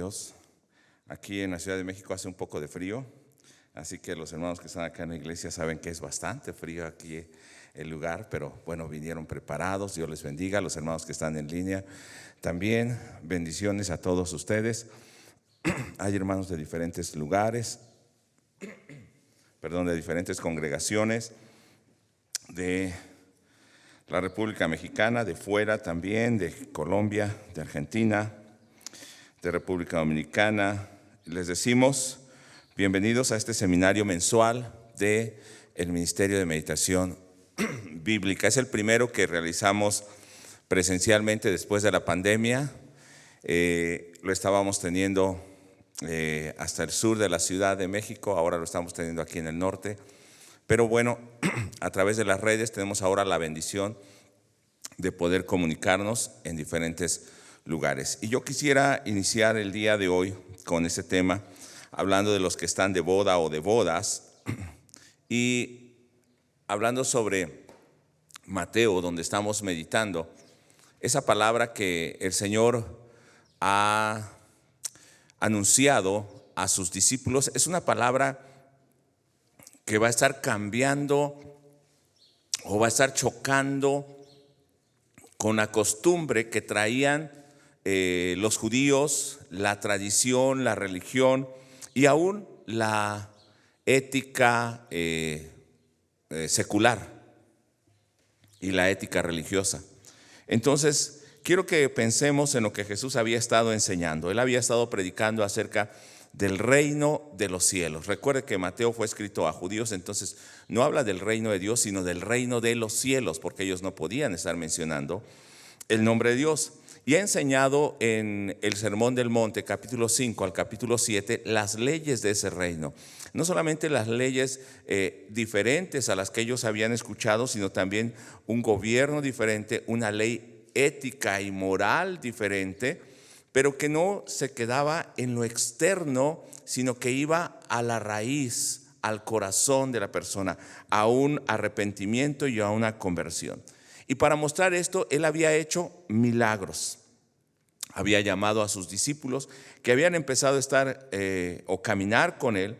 Dios. Aquí en la Ciudad de México hace un poco de frío, así que los hermanos que están acá en la iglesia saben que es bastante frío aquí el lugar, pero bueno, vinieron preparados. Dios les bendiga. Los hermanos que están en línea también, bendiciones a todos ustedes. Hay hermanos de diferentes lugares, de diferentes congregaciones, de la República Mexicana, de fuera también, de Colombia, de Argentina, de República Dominicana. Les decimos bienvenidos a este seminario mensual del Ministerio de Meditación Bíblica. Es el primero que realizamos presencialmente después de la pandemia. Lo estábamos teniendo hasta el sur de la Ciudad de México, ahora lo estamos teniendo aquí en el norte. Pero bueno, a través de las redes tenemos ahora la bendición de poder comunicarnos en diferentes lugares. Y yo quisiera iniciar el día de hoy con este tema, hablando de los que están de boda o de bodas, y hablando sobre Mateo, donde estamos meditando, esa palabra que el Señor ha anunciado a sus discípulos. Es una palabra que va a estar cambiando o va a estar chocando con la costumbre que traían los judíos, la tradición, la religión y aún la ética secular y la ética religiosa. Entonces, quiero que pensemos en lo que Jesús había estado enseñando. Él había estado predicando acerca del reino de los cielos. Recuerde que Mateo fue escrito a judíos, entonces no habla del reino de Dios, sino del reino de los cielos, porque ellos no podían estar mencionando el nombre de Dios. Y ha enseñado en el Sermón del Monte, capítulo 5 al capítulo 7, las leyes de ese reino. No solamente las leyes diferentes a las que ellos habían escuchado, sino también un gobierno diferente, una ley ética y moral diferente, pero que no se quedaba en lo externo, sino que iba a la raíz, al corazón de la persona, a un arrepentimiento y a una conversión. Y para mostrar esto, él había hecho milagros. Había llamado a sus discípulos que habían empezado a estar o caminar con él,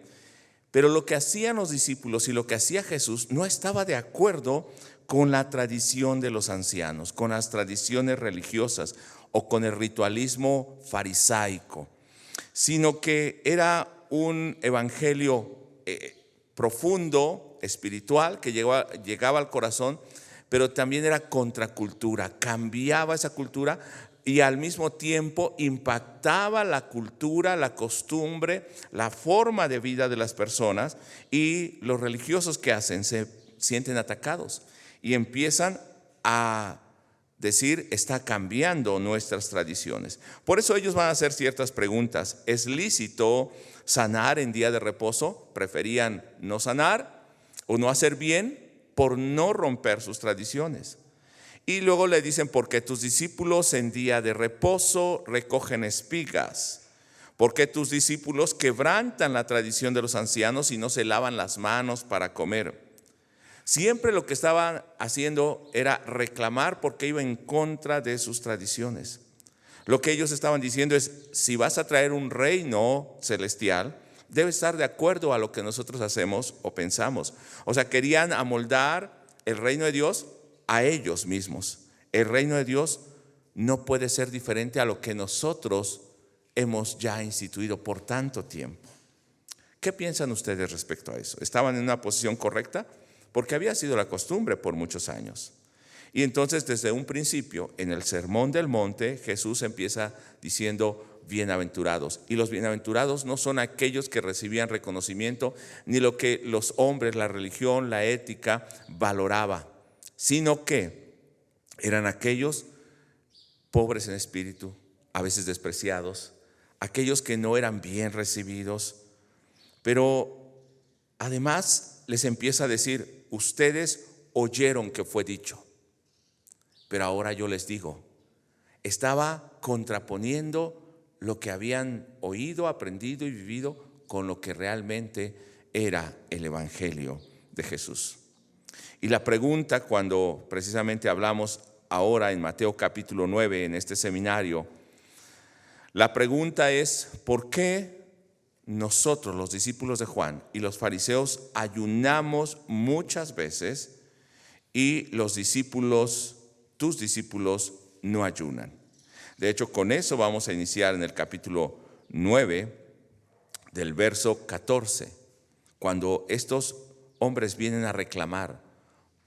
pero lo que hacían los discípulos y lo que hacía Jesús no estaba de acuerdo con la tradición de los ancianos, con las tradiciones religiosas o con el ritualismo farisaico, sino que era un evangelio profundo, espiritual, que llegaba al corazón, pero también era contracultura, cambiaba esa cultura y al mismo tiempo impactaba la cultura, la costumbre, la forma de vida de las personas, y los religiosos que hacen se sienten atacados y empiezan a decir: está cambiando nuestras tradiciones. Por eso ellos van a hacer ciertas preguntas. ¿Es lícito sanar en día de reposo? Preferían no sanar o no hacer bien por no romper sus tradiciones. Y luego le dicen: porque tus discípulos en día de reposo recogen espigas, porque tus discípulos quebrantan la tradición de los ancianos y no se lavan las manos para comer. Siempre lo que estaban haciendo era reclamar porque iba en contra de sus tradiciones. Lo que ellos estaban diciendo es: si vas a traer un reino celestial, debe estar de acuerdo a lo que nosotros hacemos o pensamos. O sea, querían amoldar el reino de Dios a ellos mismos. El reino de Dios no puede ser diferente a lo que nosotros hemos ya instituido por tanto tiempo. ¿Qué piensan ustedes respecto a eso? ¿Estaban en una posición correcta? Porque había sido la costumbre por muchos años. Y entonces, desde un principio, en el Sermón del Monte, Jesús empieza diciendo: bienaventurados. Y los bienaventurados no son aquellos que recibían reconocimiento, ni lo que los hombres, la religión, la ética valoraba, sino que eran aquellos pobres en espíritu, a veces despreciados, aquellos que no eran bien recibidos. Pero además les empieza a decir: ustedes oyeron que fue dicho, pero ahora yo les digo. Estaba contraponiendo lo que habían oído, aprendido y vivido con lo que realmente era el evangelio de Jesús. Y la pregunta, cuando precisamente hablamos ahora en Mateo capítulo 9, en este seminario, La pregunta es, ¿por qué nosotros, los discípulos de Juan y los fariseos, ayunamos muchas veces y los discípulos, tus discípulos, no ayunan? De hecho, con eso vamos a iniciar en el capítulo 9 del verso 14, cuando estos hombres vienen a reclamar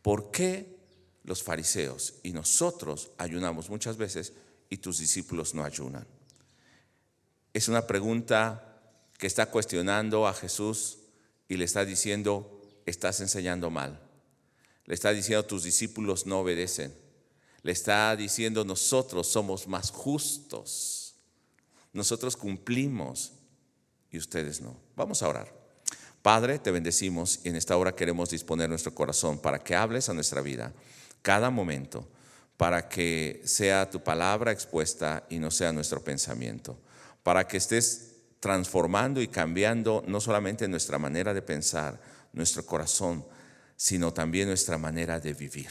por qué los fariseos y nosotros ayunamos muchas veces y tus discípulos no ayunan. Es una pregunta que está cuestionando a Jesús y le está diciendo, estás enseñando mal. Le está diciendo, tus discípulos no obedecen. Le está diciendo, nosotros somos más justos. Nosotros cumplimos y ustedes no. Vamos a orar. Padre, te bendecimos y en esta hora queremos disponer nuestro corazón para que hables a nuestra vida cada momento, para que sea tu palabra expuesta y no sea nuestro pensamiento, para que estés transformando y cambiando no solamente nuestra manera de pensar, nuestro corazón, sino también nuestra manera de vivir,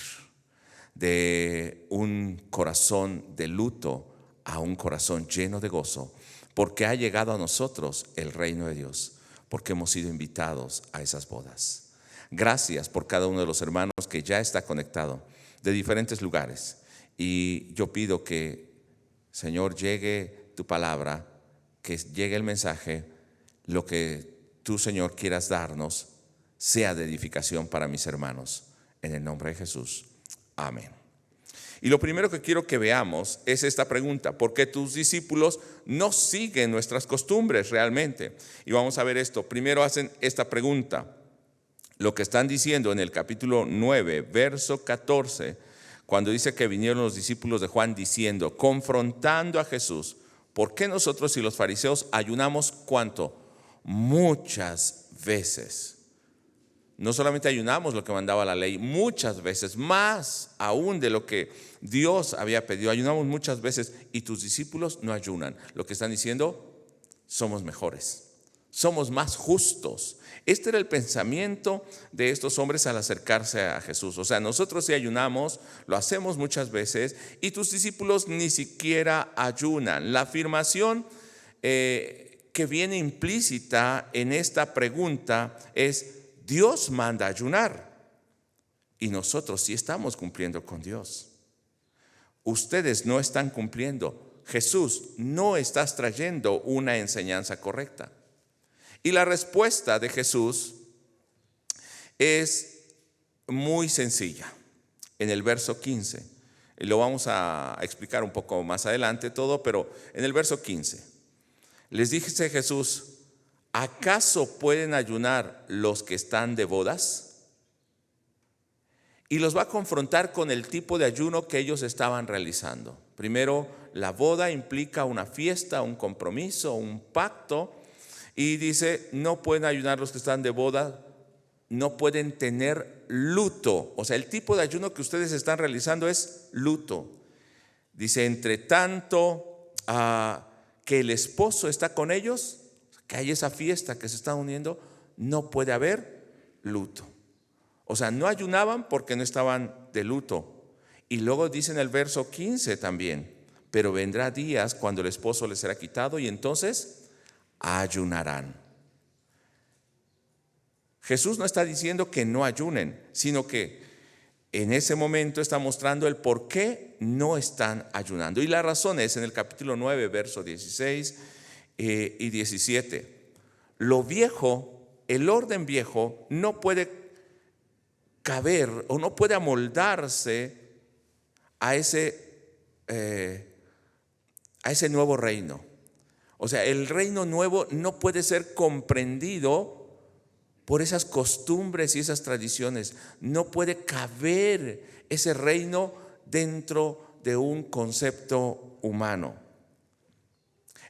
de un corazón de luto a un corazón lleno de gozo, porque ha llegado a nosotros el reino de Dios, porque hemos sido invitados a esas bodas. Gracias por cada uno de los hermanos que ya está conectado de diferentes lugares, y yo pido que, Señor, llegue tu palabra, que llegue el mensaje, lo que tú, Señor, quieras darnos sea de edificación para mis hermanos, en el nombre de Jesús, amén. Y lo primero que quiero que veamos es esta pregunta: ¿por qué tus discípulos no siguen nuestras costumbres realmente? Y vamos a ver esto. Primero hacen esta pregunta. Lo que están diciendo en el capítulo 9, verso 14, cuando dice que vinieron los discípulos de Juan diciendo, confrontando a Jesús, ¿por qué nosotros y los fariseos ayunamos cuánto? Muchas veces. No solamente ayunamos lo que mandaba la ley, muchas veces, más aún de lo que Dios había pedido. Ayunamos muchas veces y tus discípulos no ayunan. Lo que están diciendo, somos mejores, somos más justos. Este era el pensamiento de estos hombres al acercarse a Jesús. O sea, nosotros sí ayunamos, lo hacemos muchas veces y tus discípulos ni siquiera ayunan. La afirmación que viene implícita en esta pregunta es: Dios manda ayunar y nosotros sí estamos cumpliendo con Dios. Ustedes no están cumpliendo. Jesús, no estás trayendo una enseñanza correcta. Y la respuesta de Jesús es muy sencilla. En el verso 15, lo vamos a explicar un poco más adelante todo, pero en el verso 15, les dice Jesús: ¿acaso pueden ayunar los que están de bodas? Y los va a confrontar con el tipo de ayuno que ellos estaban realizando. Primero, la boda implica una fiesta, un compromiso, un pacto. Y dice, no pueden ayunar los que están de boda, no pueden tener luto. O sea, el tipo de ayuno que ustedes están realizando es luto. Dice, entre tanto que el esposo está con ellos, que hay esa fiesta que se está uniendo, no puede haber luto. O sea, no ayunaban porque no estaban de luto. Y luego dice en el verso 15 también, pero vendrá días cuando el esposo les será quitado y entonces ayunarán. Jesús no está diciendo que no ayunen, sino que en ese momento está mostrando el por qué no están ayunando. Y la razón es en el capítulo 9, verso 16 y 17. Lo viejo, el orden viejo, no puede caber o no puede amoldarse a ese nuevo reino. O sea, el reino nuevo no puede ser comprendido por esas costumbres y esas tradiciones. No puede caber ese reino dentro de un concepto humano.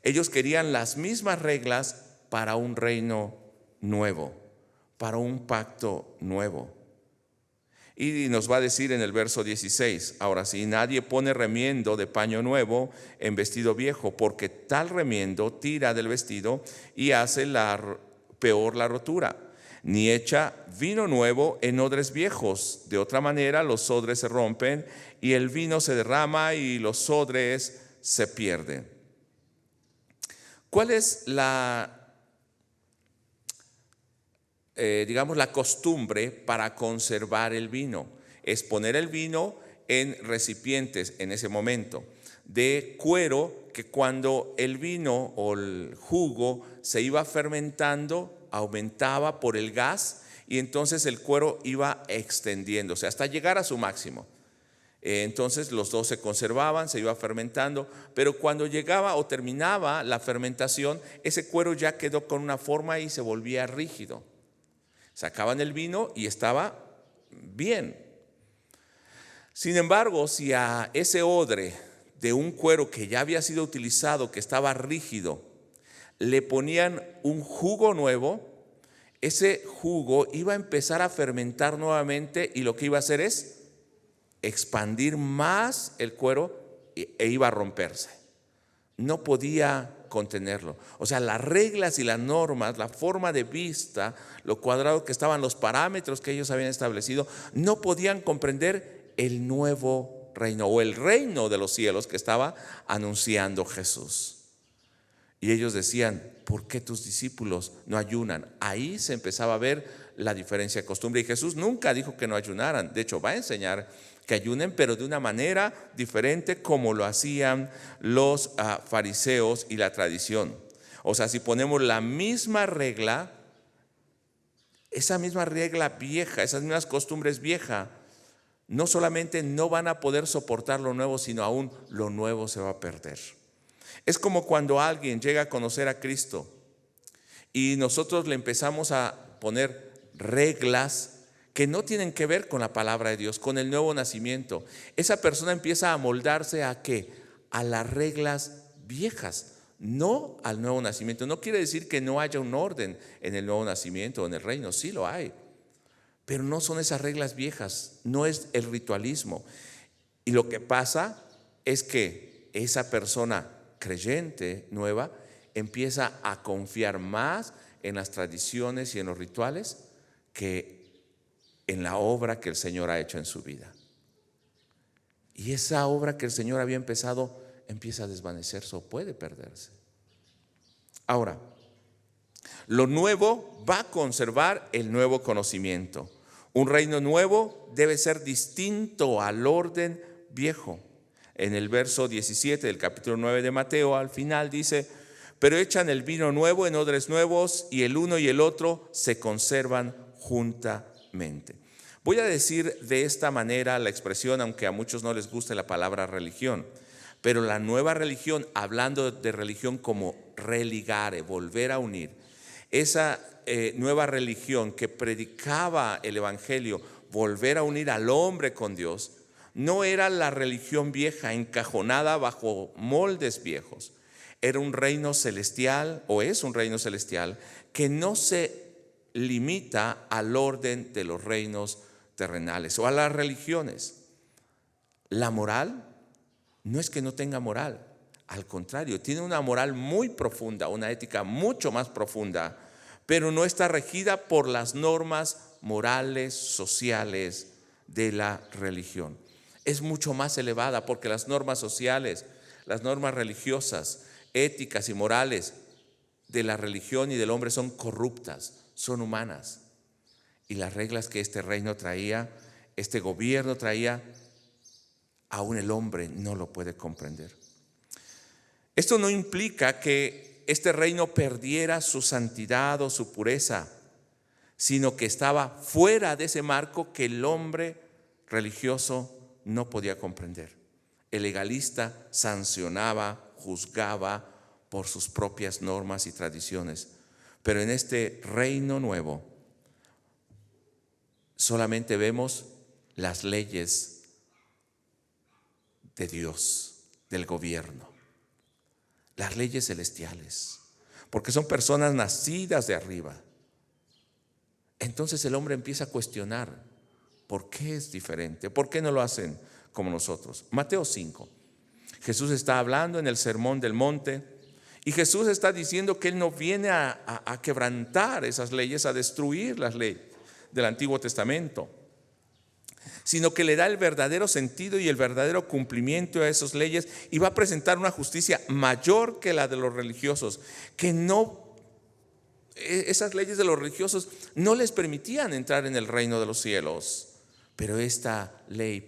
Ellos querían las mismas reglas para un reino nuevo, para un pacto nuevo. Y nos va a decir en el verso 16, ahora sí, nadie pone remiendo de paño nuevo en vestido viejo, porque tal remiendo tira del vestido y hace peor la rotura. Ni echa vino nuevo en odres viejos, de otra manera los odres se rompen y el vino se derrama y los odres se pierden. ¿Cuál es digamos, la costumbre para conservar el vino? Es poner el vino en recipientes en ese momento de cuero, que cuando el vino o el jugo se iba fermentando, aumentaba por el gas y entonces el cuero iba extendiéndose hasta llegar a su máximo. Entonces los dos se conservaban, se iba fermentando, pero cuando llegaba o terminaba la fermentación, ese cuero ya quedó con una forma y se volvía rígido. Sacaban el vino y estaba bien. Sin embargo, si a ese odre de un cuero que ya había sido utilizado, que estaba rígido, le ponían un jugo nuevo, ese jugo iba a empezar a fermentar nuevamente y lo que iba a hacer es expandir más el cuero e iba a romperse. No podía contenerlo. O sea, las reglas y las normas, la forma de vista, lo cuadrado que estaban, los parámetros que ellos habían establecido, no podían comprender el nuevo reino o el reino de los cielos que estaba anunciando Jesús. Y ellos decían: ¿por qué tus discípulos no ayunan? Ahí se empezaba a ver la diferencia de costumbre. Y Jesús nunca dijo que no ayunaran. De hecho, va a enseñar que ayunen, pero de una manera diferente como lo hacían los fariseos y la tradición. O sea, si ponemos la misma regla, esa misma regla vieja, esas mismas costumbres viejas, no solamente no van a poder soportar lo nuevo, sino aún lo nuevo se va a perder. Es como cuando alguien llega a conocer a Cristo y nosotros le empezamos a poner reglas que no tienen que ver con la palabra de Dios, con el nuevo nacimiento. Esa persona empieza a moldarse ¿a qué? A las reglas viejas, no al nuevo nacimiento. No quiere decir que no haya un orden en el nuevo nacimiento o en el reino, sí lo hay, pero no son esas reglas viejas, no es el ritualismo. Y lo que pasa es que esa persona creyente nueva empieza a confiar más en las tradiciones y en los rituales que en la obra que el Señor ha hecho en su vida. Y esa obra que el Señor había empezado empieza a desvanecerse o puede perderse. Ahora, lo nuevo va a conservar el nuevo conocimiento. Un reino nuevo debe ser distinto al orden viejo. En el verso 17 del capítulo 9 de Mateo, al final dice: pero echan el vino nuevo en odres nuevos y el uno y el otro se conservan juntamente. Voy a decir de esta manera la expresión, aunque a muchos no les guste la palabra religión, pero la nueva religión, hablando de religión como religare, volver a unir, esa nueva religión que predicaba el evangelio, volver a unir al hombre con Dios, no era la religión vieja encajonada bajo moldes viejos. Era un reino celestial, o es un reino celestial, que no se limita al orden de los reinos terrenales o a las religiones. La moral no es que no tenga moral, al contrario, tiene una moral muy profunda, una ética mucho más profunda, pero no está regida por las normas morales, sociales de la religión. Es mucho más elevada porque las normas sociales, las normas religiosas, éticas y morales de la religión y del hombre son corruptas, son humanas. Y las reglas que este reino traía, este gobierno traía, aún el hombre no lo puede comprender. Esto no implica que este reino perdiera su santidad o su pureza, sino que estaba fuera de ese marco que el hombre religioso no podía comprender. El legalista sancionaba, juzgaba por sus propias normas y tradiciones. Pero en este reino nuevo solamente vemos las leyes de Dios, del gobierno, las leyes celestiales, porque son personas nacidas de arriba. Entonces el hombre empieza a cuestionar: ¿por qué es diferente? ¿Por qué no lo hacen como nosotros? Mateo 5. Jesús está hablando en el Sermón del Monte y Jesús está diciendo que Él no viene a quebrantar esas leyes, a destruir las leyes del Antiguo Testamento. sino que le da el verdadero sentido y el verdadero cumplimiento a esas leyes, y va a presentar una justicia mayor que la de los religiosos, que esas leyes de los religiosos no les permitían entrar en el reino de los cielos, pero esta ley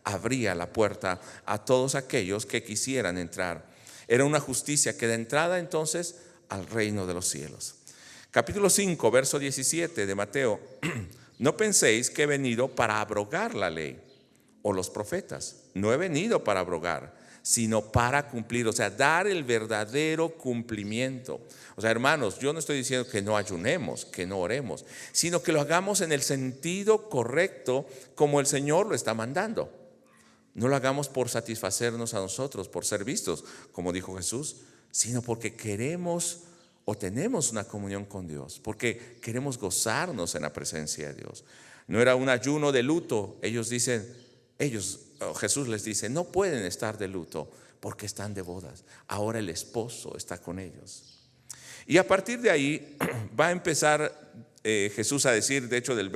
abría la puerta a todos aquellos que quisieran entrar. Era una justicia que da entrada entonces al reino de los cielos. Capítulo 5, verso 17 de Mateo. No penséis que he venido para abrogar la ley o los profetas. No he venido para abrogar, sino para cumplir, o sea, dar el verdadero cumplimiento. O sea, hermanos, yo no estoy diciendo que no ayunemos, que no oremos, sino que lo hagamos en el sentido correcto como el Señor lo está mandando. No lo hagamos por satisfacernos a nosotros, por ser vistos, como dijo Jesús, sino porque queremos o tenemos una comunión con Dios, porque queremos gozarnos en la presencia de Dios. No era un ayuno de luto. Jesús les dice, no pueden estar de luto porque están de bodas. Ahora el esposo está con ellos. Y a partir de ahí va a empezar Jesús a decir, de hecho del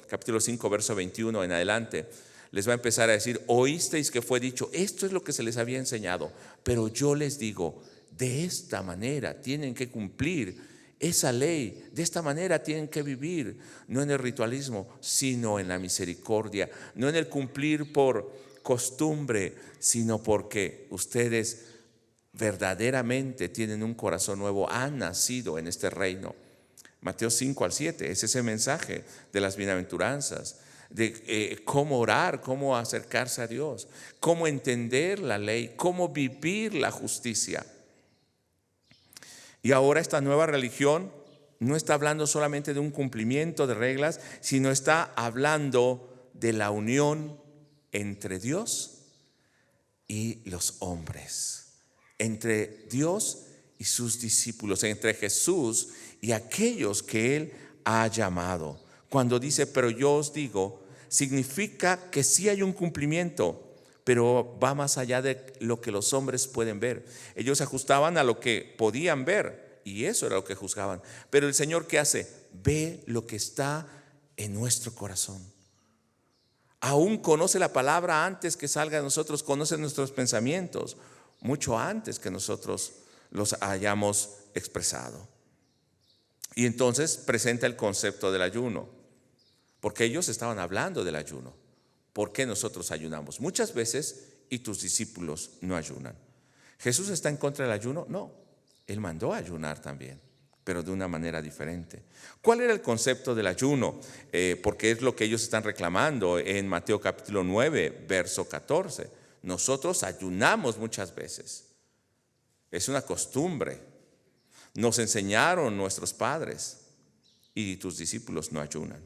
capítulo 5, verso 21 en adelante, les va a empezar a decir: oísteis que fue dicho, esto es lo que se les había enseñado, pero yo les digo, de esta manera tienen que cumplir esa ley, de esta manera tienen que vivir, no en el ritualismo, sino en la misericordia, no en el cumplir por costumbre, sino porque ustedes verdaderamente tienen un corazón nuevo, han nacido en este reino. Mateo 5 al 7 es ese mensaje de las bienaventuranzas, de cómo orar, cómo acercarse a Dios, cómo entender la ley, cómo vivir la justicia. Y ahora esta nueva religión no está hablando solamente de un cumplimiento de reglas, sino está hablando de la unión entre Dios y los hombres, entre Dios y sus discípulos, entre Jesús y aquellos que Él ha llamado. Cuando dice, pero yo os digo, significa que sí hay un cumplimiento, pero va más allá de lo que los hombres pueden ver. Ellos se ajustaban a lo que podían ver y eso era lo que juzgaban. Pero el Señor, ¿qué hace? Ve lo que está en nuestro corazón. Aún conoce la palabra antes que salga de nosotros, conoce nuestros pensamientos mucho antes que nosotros los hayamos expresado. Y entonces presenta el concepto del ayuno, porque ellos estaban hablando del ayuno. ¿Por qué nosotros ayunamos? Muchas veces y tus discípulos no ayunan. ¿Jesús está en contra del ayuno? No, Él mandó a ayunar también, pero de una manera diferente. ¿Cuál era el concepto del ayuno? Porque es lo que ellos están reclamando en Mateo capítulo 9, verso 14. Nosotros ayunamos muchas veces. Es una costumbre. Nos enseñaron nuestros padres y tus discípulos no ayunan.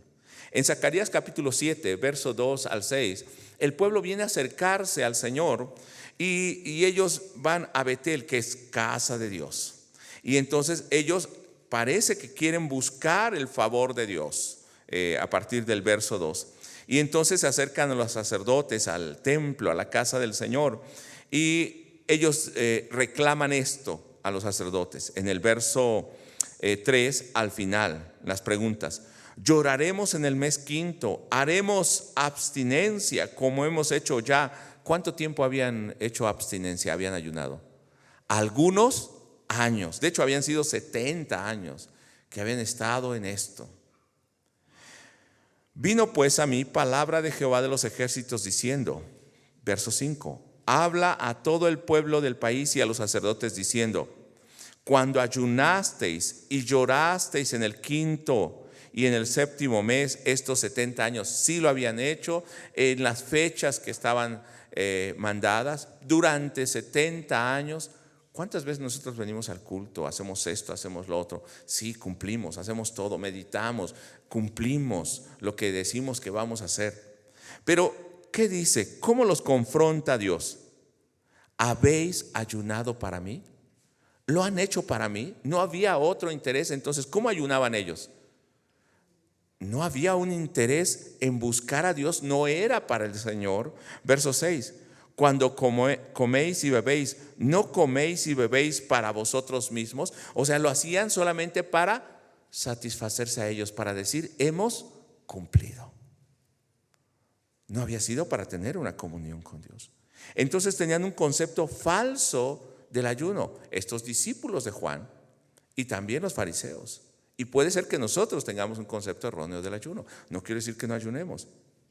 En Zacarías capítulo 7, verso 2 al 6, el pueblo viene a acercarse al Señor y ellos van a Betel, que es casa de Dios. Y entonces ellos parece que quieren buscar el favor de Dios a partir del verso 2. Y entonces se acercan a los sacerdotes, al templo, a la casa del Señor, y ellos reclaman esto a los sacerdotes. En el verso 3 al final, las preguntas: lloraremos en el mes quinto, haremos abstinencia como hemos hecho ya. ¿Cuánto tiempo habían hecho abstinencia? Habían ayunado algunos años. De hecho habían sido 70 años que habían estado en esto. Vino pues a mí palabra de Jehová de los ejércitos diciendo, verso 5: habla a todo el pueblo del país y a los sacerdotes diciendo, cuando ayunasteis y llorasteis en el quinto y en el séptimo mes, estos 70 años sí lo habían hecho en las fechas que estaban mandadas, durante 70 años. ¿Cuántas veces nosotros venimos al culto, hacemos esto, hacemos lo otro? Sí, cumplimos, hacemos todo, meditamos, cumplimos lo que decimos que vamos a hacer. Pero, ¿qué dice? ¿Cómo los confronta Dios? ¿Habéis ayunado para mí? ¿Lo han hecho para mí? ¿No había otro interés? Entonces, ¿cómo ayunaban ellos? No había un interés en buscar a Dios, no era para el Señor. Verso 6: cuando coméis y bebéis, no coméis y bebéis para vosotros mismos. O sea, lo hacían solamente para satisfacerse a ellos, para decir, hemos cumplido. No había sido para tener una comunión con Dios. Entonces tenían un concepto falso del ayuno, estos discípulos de Juan y también los fariseos. Y puede ser que nosotros tengamos un concepto erróneo del ayuno. No quiere decir que no ayunemos.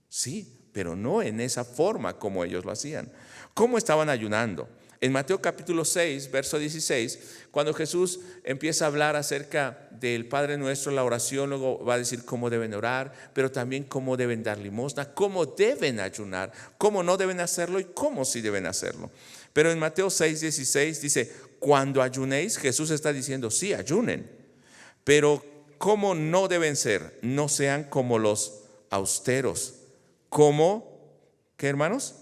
Sí, pero no en esa forma como ellos lo hacían. ¿Cómo estaban ayunando? En Mateo capítulo 6, verso 16, cuando Jesús empieza a hablar acerca del Padre Nuestro, la oración, luego va a decir cómo deben orar, pero también cómo deben dar limosna, cómo deben ayunar, cómo no deben hacerlo y cómo sí deben hacerlo. Pero en Mateo 6, 16 dice, cuando ayunéis, Jesús está diciendo, sí, ayunen, pero ¿cómo no deben ser? No sean como los austeros, como, ¿qué hermanos?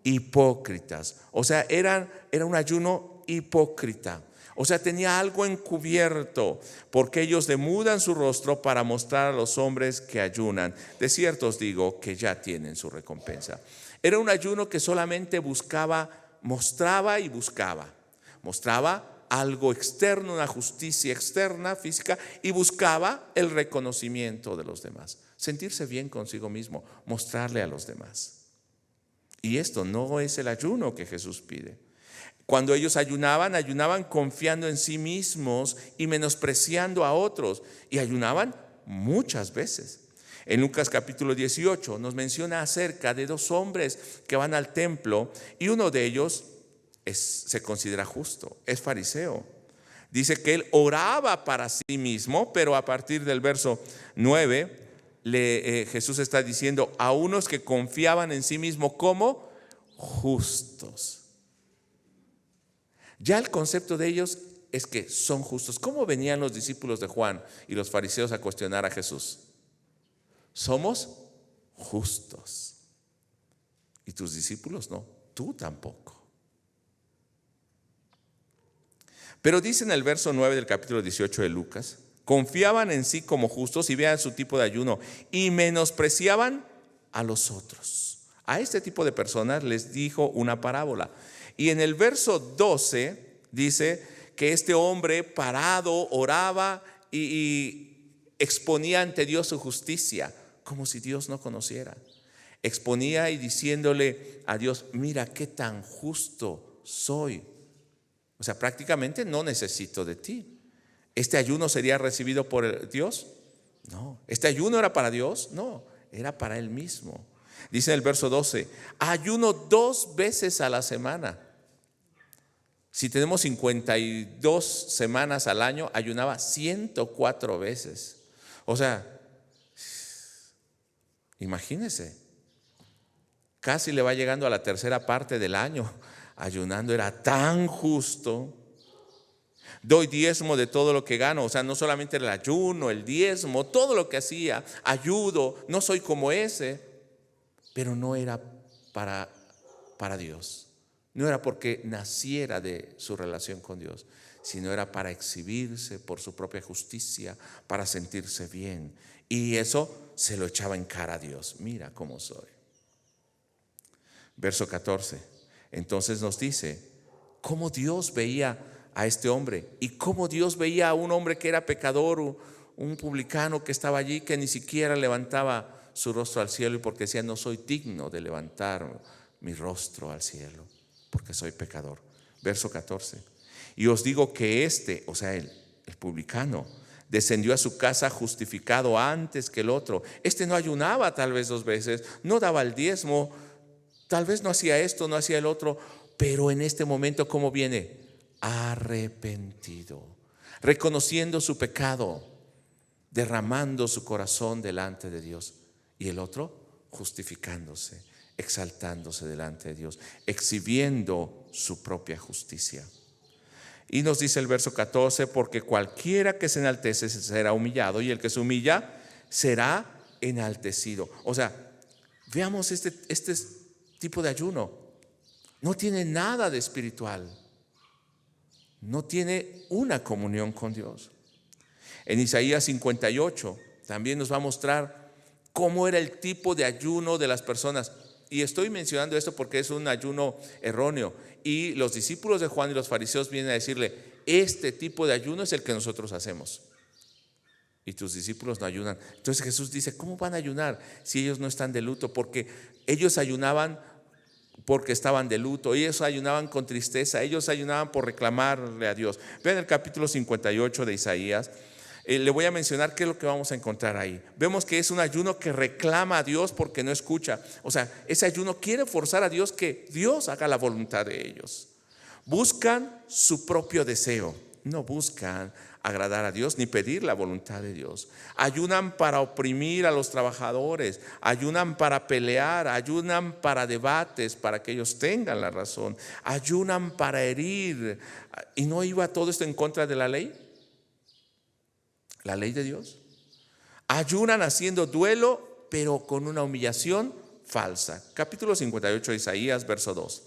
Hipócritas. O sea, era un ayuno hipócrita. O sea, tenía algo encubierto, porque ellos demudan su rostro para mostrar a los hombres que ayunan. De cierto os digo que ya tienen su recompensa. Era un ayuno que solamente mostraba algo externo, una justicia externa, física, y buscaba el reconocimiento de los demás. Sentirse bien consigo mismo, mostrarle a los demás. Y esto no es el ayuno que Jesús pide. Cuando ellos ayunaban confiando en sí mismos y menospreciando a otros. Y ayunaban muchas veces. En Lucas capítulo 18 nos menciona acerca de 2 hombres que van al templo y uno de ellos se considera justo, es fariseo. Dice que él oraba para sí mismo, pero a partir del verso 9 Jesús está diciendo a unos que confiaban en sí mismos como justos. Ya el concepto de ellos es que son justos. ¿Cómo venían los discípulos de Juan y los fariseos a cuestionar a Jesús? Somos justos. Y tus discípulos no, tú tampoco. Pero dice en el verso 9 del capítulo 18 de Lucas, confiaban en sí como justos, y vean su tipo de ayuno, y menospreciaban a los otros. A este tipo de personas les dijo una parábola. Y en el verso 12 dice que este hombre parado oraba y exponía ante Dios su justicia, como si Dios no conociera. Exponía y diciéndole a Dios, mira qué tan justo soy. O sea, prácticamente no necesito de ti. ¿Este ayuno sería recibido por Dios? No. ¿Este ayuno era para Dios? No, era para él mismo. Dice en el verso 12, ayuno 2 veces a la semana. Si tenemos 52 semanas al año, ayunaba 104 veces. O sea, imagínense, casi le va llegando a la 3ª parte del año ayunando. Era tan justo. Doy diezmo de todo lo que gano. O sea, no solamente el ayuno, el diezmo, todo lo que hacía, ayudo. No soy como ese. Pero no era para Dios. No era porque naciera de su relación con Dios, sino era para exhibirse por su propia justicia, para sentirse bien. Y eso se lo echaba en cara a Dios. Mira cómo soy. Verso 14. Entonces nos dice cómo Dios veía a este hombre y cómo Dios veía a un hombre que era pecador, un publicano que estaba allí, que ni siquiera levantaba su rostro al cielo, y porque decía, no soy digno de levantar mi rostro al cielo, porque soy pecador. Verso 14. Y os digo que o sea, el publicano, descendió a su casa justificado antes que el otro. No ayunaba tal vez 2 veces, no daba el diezmo, tal vez no hacía esto, no hacía el otro, pero en este momento, ¿cómo viene? Arrepentido, reconociendo su pecado, derramando su corazón delante de Dios. Y el otro, justificándose, exaltándose delante de Dios, exhibiendo su propia justicia. Y nos dice el verso 14, porque cualquiera que se enaltece será humillado, y el que se humilla será enaltecido. O sea, veamos este tipo de ayuno. No tiene nada de espiritual. No tiene una comunión con Dios. En Isaías 58 también nos va a mostrar cómo era el tipo de ayuno de las personas. Y estoy mencionando esto porque es un ayuno erróneo. Y los discípulos de Juan y los fariseos vienen a decirle, este tipo de ayuno es el que nosotros hacemos. y tus discípulos no ayunan. Entonces Jesús dice, ¿cómo van a ayunar si ellos no están de luto? Porque ellos ayunaban porque estaban de luto, ellos ayunaban con tristeza, ellos ayunaban por reclamarle a Dios. Vean el capítulo 58 de Isaías. Le voy a mencionar qué es lo que vamos a encontrar ahí. Vemos que es un ayuno que reclama a Dios porque no escucha. O sea, ese ayuno quiere forzar a Dios que Dios haga la voluntad de ellos. Buscan su propio deseo, no buscan agradar a Dios ni pedir la voluntad de Dios. Ayunan para oprimir a los trabajadores, ayunan para pelear, ayunan para debates, para que ellos tengan la razón, ayunan para herir. ¿Y no iba todo esto en contra de la ley? ¿La ley de Dios? Ayunan haciendo duelo, pero con una humillación falsa. Capítulo 58 de Isaías, verso 2.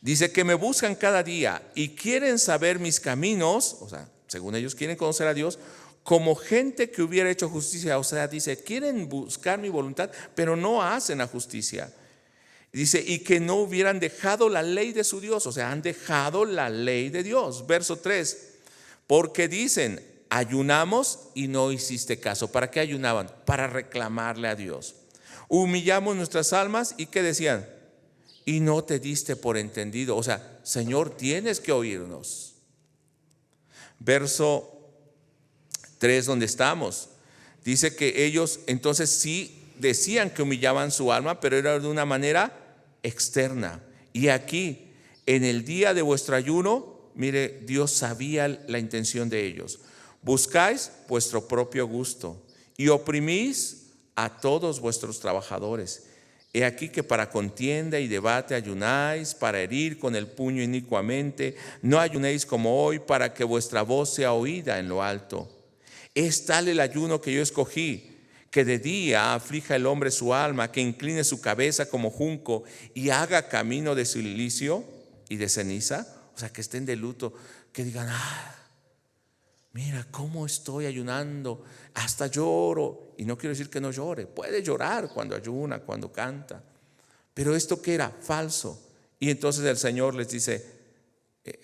Dice que me buscan cada día y quieren saber mis caminos, o sea, según ellos quieren conocer a Dios, como gente que hubiera hecho justicia. O sea, dice, quieren buscar mi voluntad, pero no hacen la justicia. Dice, y que no hubieran dejado la ley de su Dios, o sea, han dejado la ley de Dios. Verso 3, porque dicen, ayunamos y no hiciste caso. ¿Para qué ayunaban? Para reclamarle a Dios. Humillamos nuestras almas y ¿qué decían? Y no te diste por entendido. O sea, Señor, tienes que oírnos. Verso 3, donde estamos, dice que ellos entonces sí decían que humillaban su alma, pero era de una manera externa. Y aquí, en el día de vuestro ayuno, mire, Dios sabía la intención de ellos. Buscáis vuestro propio gusto y oprimís a todos vuestros trabajadores. He aquí que para contienda y debate ayunáis, para herir con el puño inicuamente. No ayunéis como hoy, para que vuestra voz sea oída en lo alto. Es tal el ayuno que yo escogí, que de día aflija el hombre su alma, que incline su cabeza como junco y haga camino de silicio y de ceniza. O sea, que estén de luto, que digan, mira cómo estoy ayunando, hasta lloro. Y no quiero decir que no llore, puede llorar cuando ayuna, cuando canta. Pero esto que era falso. Y entonces el Señor les dice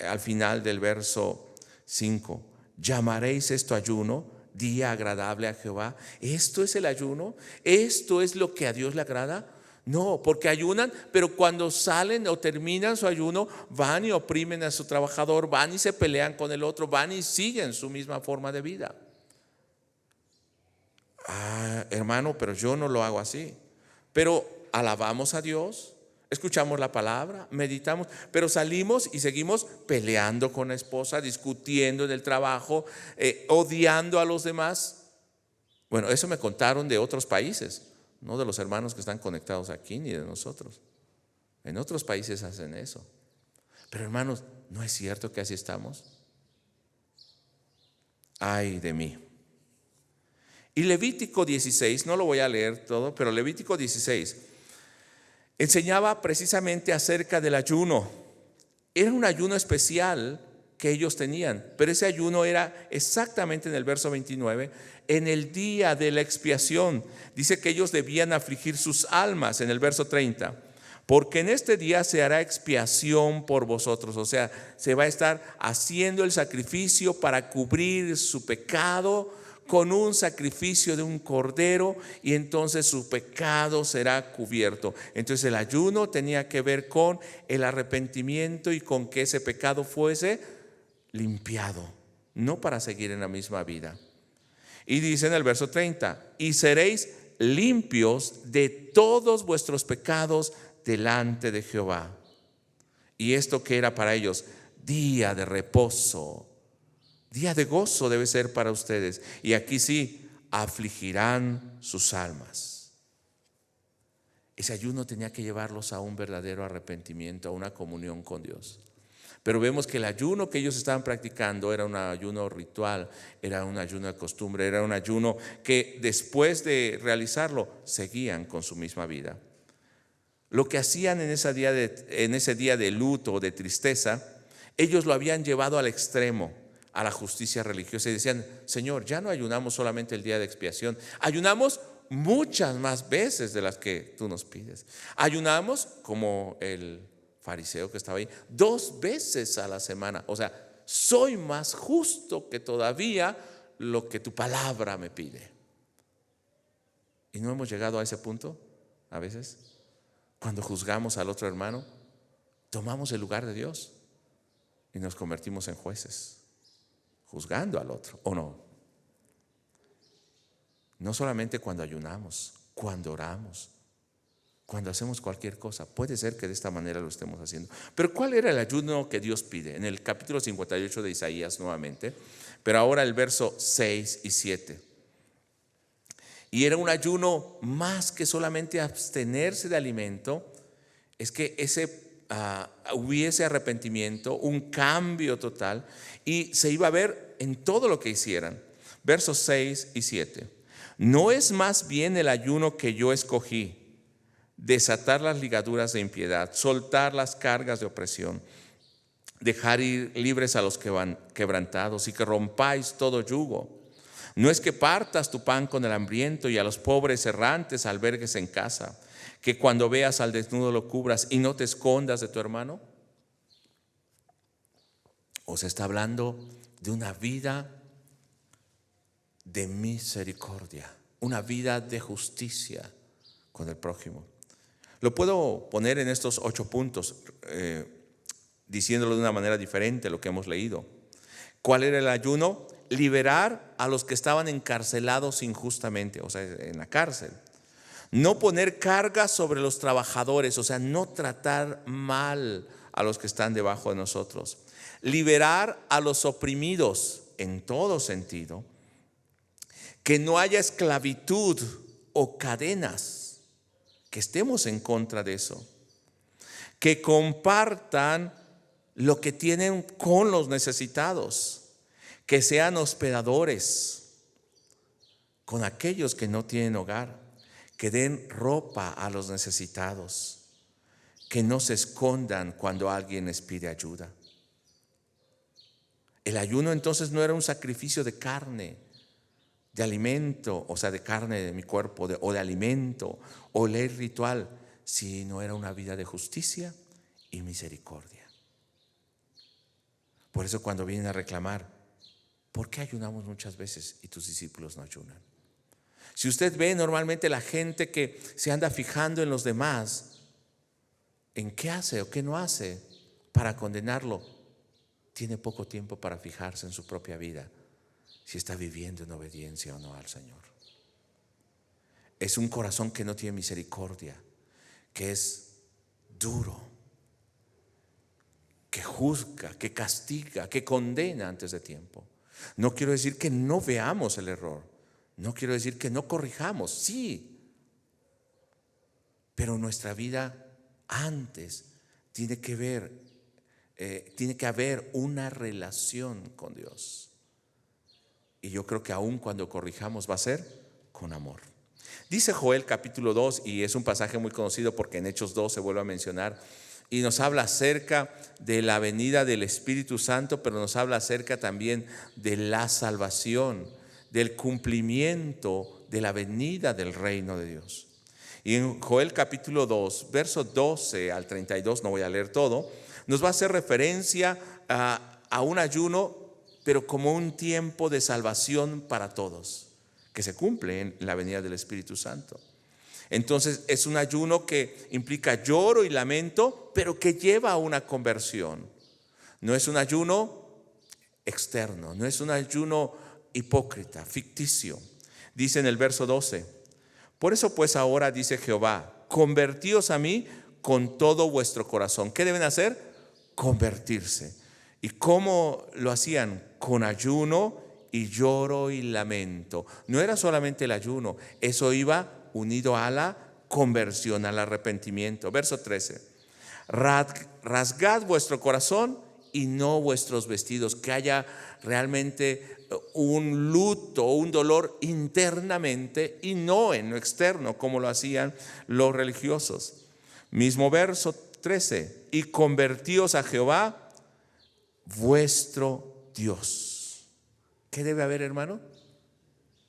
al final del verso 5, ¿llamaréis esto ayuno? Día agradable a Jehová. ¿Esto es el ayuno? ¿Esto es lo que a Dios le agrada? No, porque ayunan, pero cuando salen o terminan su ayuno, van y oprimen a su trabajador, van y se pelean con el otro, van y siguen su misma forma de vida. Hermano, pero yo no lo hago así. Pero alabamos a Dios, escuchamos la palabra, meditamos, pero salimos y seguimos peleando con la esposa, discutiendo en el trabajo, odiando a los demás. Bueno, eso me contaron de otros países. No de los hermanos que están conectados aquí ni de nosotros. En otros países hacen eso. Pero hermanos, ¿no es cierto que así estamos? Ay de mí. Y Levítico 16, no lo voy a leer todo, pero Levítico 16 enseñaba precisamente acerca del ayuno. Era un ayuno especial que ellos tenían, pero ese ayuno era exactamente en el verso 29, en el día de la expiación. Dice que ellos debían afligir sus almas en el verso 30, porque en este día se hará expiación por vosotros. O sea, se va a estar haciendo el sacrificio para cubrir su pecado con un sacrificio de un cordero, y entonces su pecado será cubierto. Entonces el ayuno tenía que ver con el arrepentimiento y con que ese pecado fuese limpiado, no para seguir en la misma vida. Y dice en el verso 30, y seréis limpios de todos vuestros pecados delante de Jehová. Y esto que era para ellos día de reposo, día de gozo debe ser para ustedes. Y aquí sí, afligirán sus almas. Ese ayuno tenía que llevarlos a un verdadero arrepentimiento, a una comunión con Dios. Pero vemos que el ayuno que ellos estaban practicando era un ayuno ritual, era un ayuno de costumbre, era un ayuno que después de realizarlo seguían con su misma vida. Lo que hacían en ese día de luto o de tristeza, ellos lo habían llevado al extremo, a la justicia religiosa, y decían, Señor, ya no ayunamos solamente el día de expiación, ayunamos muchas más veces de las que tú nos pides. Ayunamos como el fariseo que estaba ahí 2 veces a la semana. O sea, soy más justo que todavía lo que tu palabra me pide. ¿Y no hemos llegado a ese punto a veces? Cuando juzgamos al otro hermano, tomamos el lugar de Dios y nos convertimos en jueces, juzgando al otro, ¿o no? No solamente cuando ayunamos, cuando oramos, cuando hacemos cualquier cosa. Puede ser que de esta manera lo estemos haciendo. Pero ¿cuál era el ayuno que Dios pide? En el capítulo 58 de Isaías nuevamente, pero ahora el verso 6 y 7. Y era un ayuno más que solamente abstenerse de alimento, es que hubiese arrepentimiento, un cambio total, y se iba a ver en todo lo que hicieran. Versos 6 y 7. ¿No es más bien el ayuno que yo escogí, desatar las ligaduras de impiedad, soltar las cargas de opresión, dejar ir libres a los quebrantados y que rompáis todo yugo? ¿No es que partas tu pan con el hambriento y a los pobres errantes albergues en casa, que cuando veas al desnudo lo cubras y no te escondas de tu hermano? Os está hablando de una vida de misericordia, una vida de justicia con el prójimo. Lo puedo poner en estos 8 puntos, diciéndolo de una manera diferente a lo que hemos leído. ¿Cuál era el ayuno? Liberar a los que estaban encarcelados injustamente, o sea, en la cárcel. No poner cargas sobre los trabajadores, o sea, no tratar mal a los que están debajo de nosotros. Liberar a los oprimidos en todo sentido. Que no haya esclavitud o cadenas, que estemos en contra de eso. Que compartan lo que tienen con los necesitados. Que sean hospedadores con aquellos que no tienen hogar. Que den ropa a los necesitados. Que no se escondan cuando alguien les pide ayuda. El ayuno entonces no era un sacrificio de carne, de alimento, o sea, de carne de mi cuerpo, o de alimento, o ley ritual, sino era una vida de justicia y misericordia. Por eso cuando vienen a reclamar, ¿por qué ayunamos muchas veces y tus discípulos no ayunan? Si usted ve normalmente la gente que se anda fijando en los demás, en qué hace o qué no hace para condenarlo, tiene poco tiempo para fijarse en su propia vida, si está viviendo en obediencia o no al Señor. Es un corazón que no tiene misericordia, que es duro, que juzga, que castiga, que condena antes de tiempo. No quiero decir que no veamos el error, no quiero decir que no corrijamos, sí, pero nuestra vida antes tiene que haber una relación con Dios. Y yo creo que aún cuando corrijamos va a ser con amor. Dice Joel capítulo 2, y es un pasaje muy conocido porque en Hechos 2 se vuelve a mencionar, y nos habla acerca de la venida del Espíritu Santo, pero nos habla acerca también de la salvación, del cumplimiento de la venida del reino de Dios. Y en Joel capítulo 2, verso 12 al 32, no voy a leer todo, nos va a hacer referencia a un ayuno, pero como un tiempo de salvación para todos, que se cumple en la venida del Espíritu Santo. Entonces es un ayuno que implica lloro y lamento, pero que lleva a una conversión. No es un ayuno externo, no es un ayuno hipócrita, ficticio. Dice en el verso 12, por eso pues ahora dice Jehová, convertíos a mí con todo vuestro corazón. ¿Qué deben hacer? Convertirse. ¿Y cómo lo hacían? Con ayuno y lloro y lamento. No era solamente el ayuno, eso iba unido a la conversión, al arrepentimiento. Verso 13. Rasgad vuestro corazón y no vuestros vestidos. Que haya realmente un luto, un dolor internamente y no en lo externo, como lo hacían los religiosos. Mismo verso 13. Y convertíos a Jehová vuestro Dios. ¿Qué debe haber, hermano?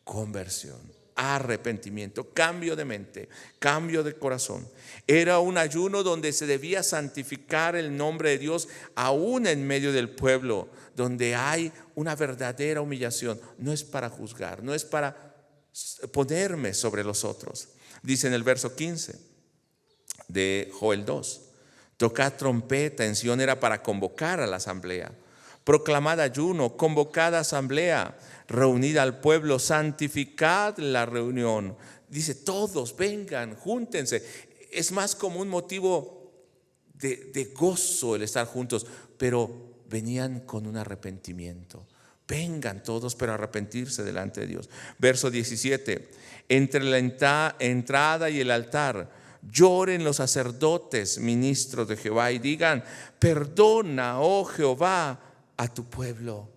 Conversión, arrepentimiento, cambio de mente, cambio de corazón. Era un ayuno donde se debía santificar el nombre de Dios aún en medio del pueblo, donde hay una verdadera humillación. No es para juzgar, no es para ponerme sobre los otros. Dice en el verso 15 de Joel 2: tocad trompeta, en Sión era para convocar a la asamblea. Proclamad ayuno, convocad asamblea, reunid al pueblo, santificad la reunión. Dice, todos vengan, júntense. Es más como un motivo de gozo el estar juntos, pero venían con un arrepentimiento. Vengan todos, pero arrepentirse delante de Dios. Verso 17: entre la entrada y el altar lloren los sacerdotes, ministros de Jehová, y digan, perdona, oh Jehová, a tu pueblo.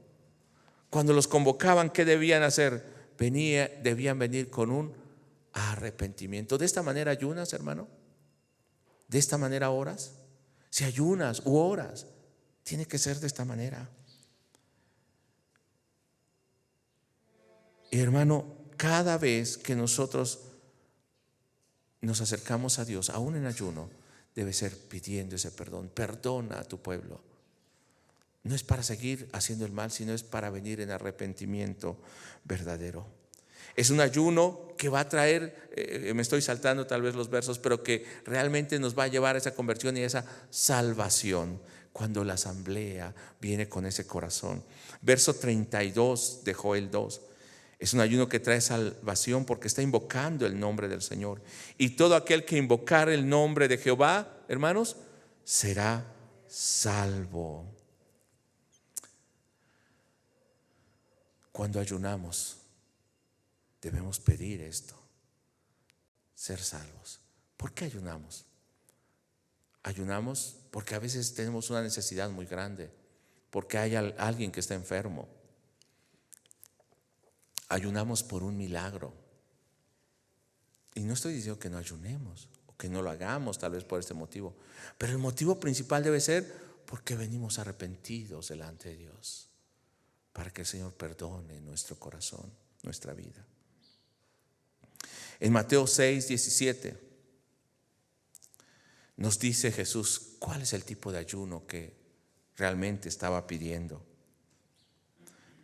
Cuando los convocaban, ¿qué debían hacer? Debían venir con un arrepentimiento. ¿De esta manera ayunas, hermano? ¿De esta manera oras? Si ayunas u oras, tiene que ser de esta manera. Y hermano, cada vez que nosotros nos acercamos a Dios, aún en ayuno, debe ser pidiendo ese perdón. Perdona a tu pueblo. No es para seguir haciendo el mal, sino es para venir en arrepentimiento verdadero. Es un ayuno que va a traer, me estoy saltando tal vez los versos, pero que realmente nos va a llevar a esa conversión y a esa salvación cuando la asamblea viene con ese corazón. Verso 32 de Joel 2. Es un ayuno que trae salvación porque está invocando el nombre del Señor. Y todo aquel que invocar el nombre de Jehová, hermanos, será salvo. Cuando ayunamos, debemos pedir esto: ser salvos. ¿Por qué ayunamos? Ayunamos porque a veces tenemos una necesidad muy grande, porque hay alguien que está enfermo. Ayunamos por un milagro. Y no estoy diciendo que no ayunemos o que no lo hagamos, tal vez por este motivo, pero el motivo principal debe ser porque venimos arrepentidos delante de Dios, para que el Señor perdone nuestro corazón, nuestra vida. En Mateo 6:17 nos dice Jesús cuál es el tipo de ayuno que realmente estaba pidiendo.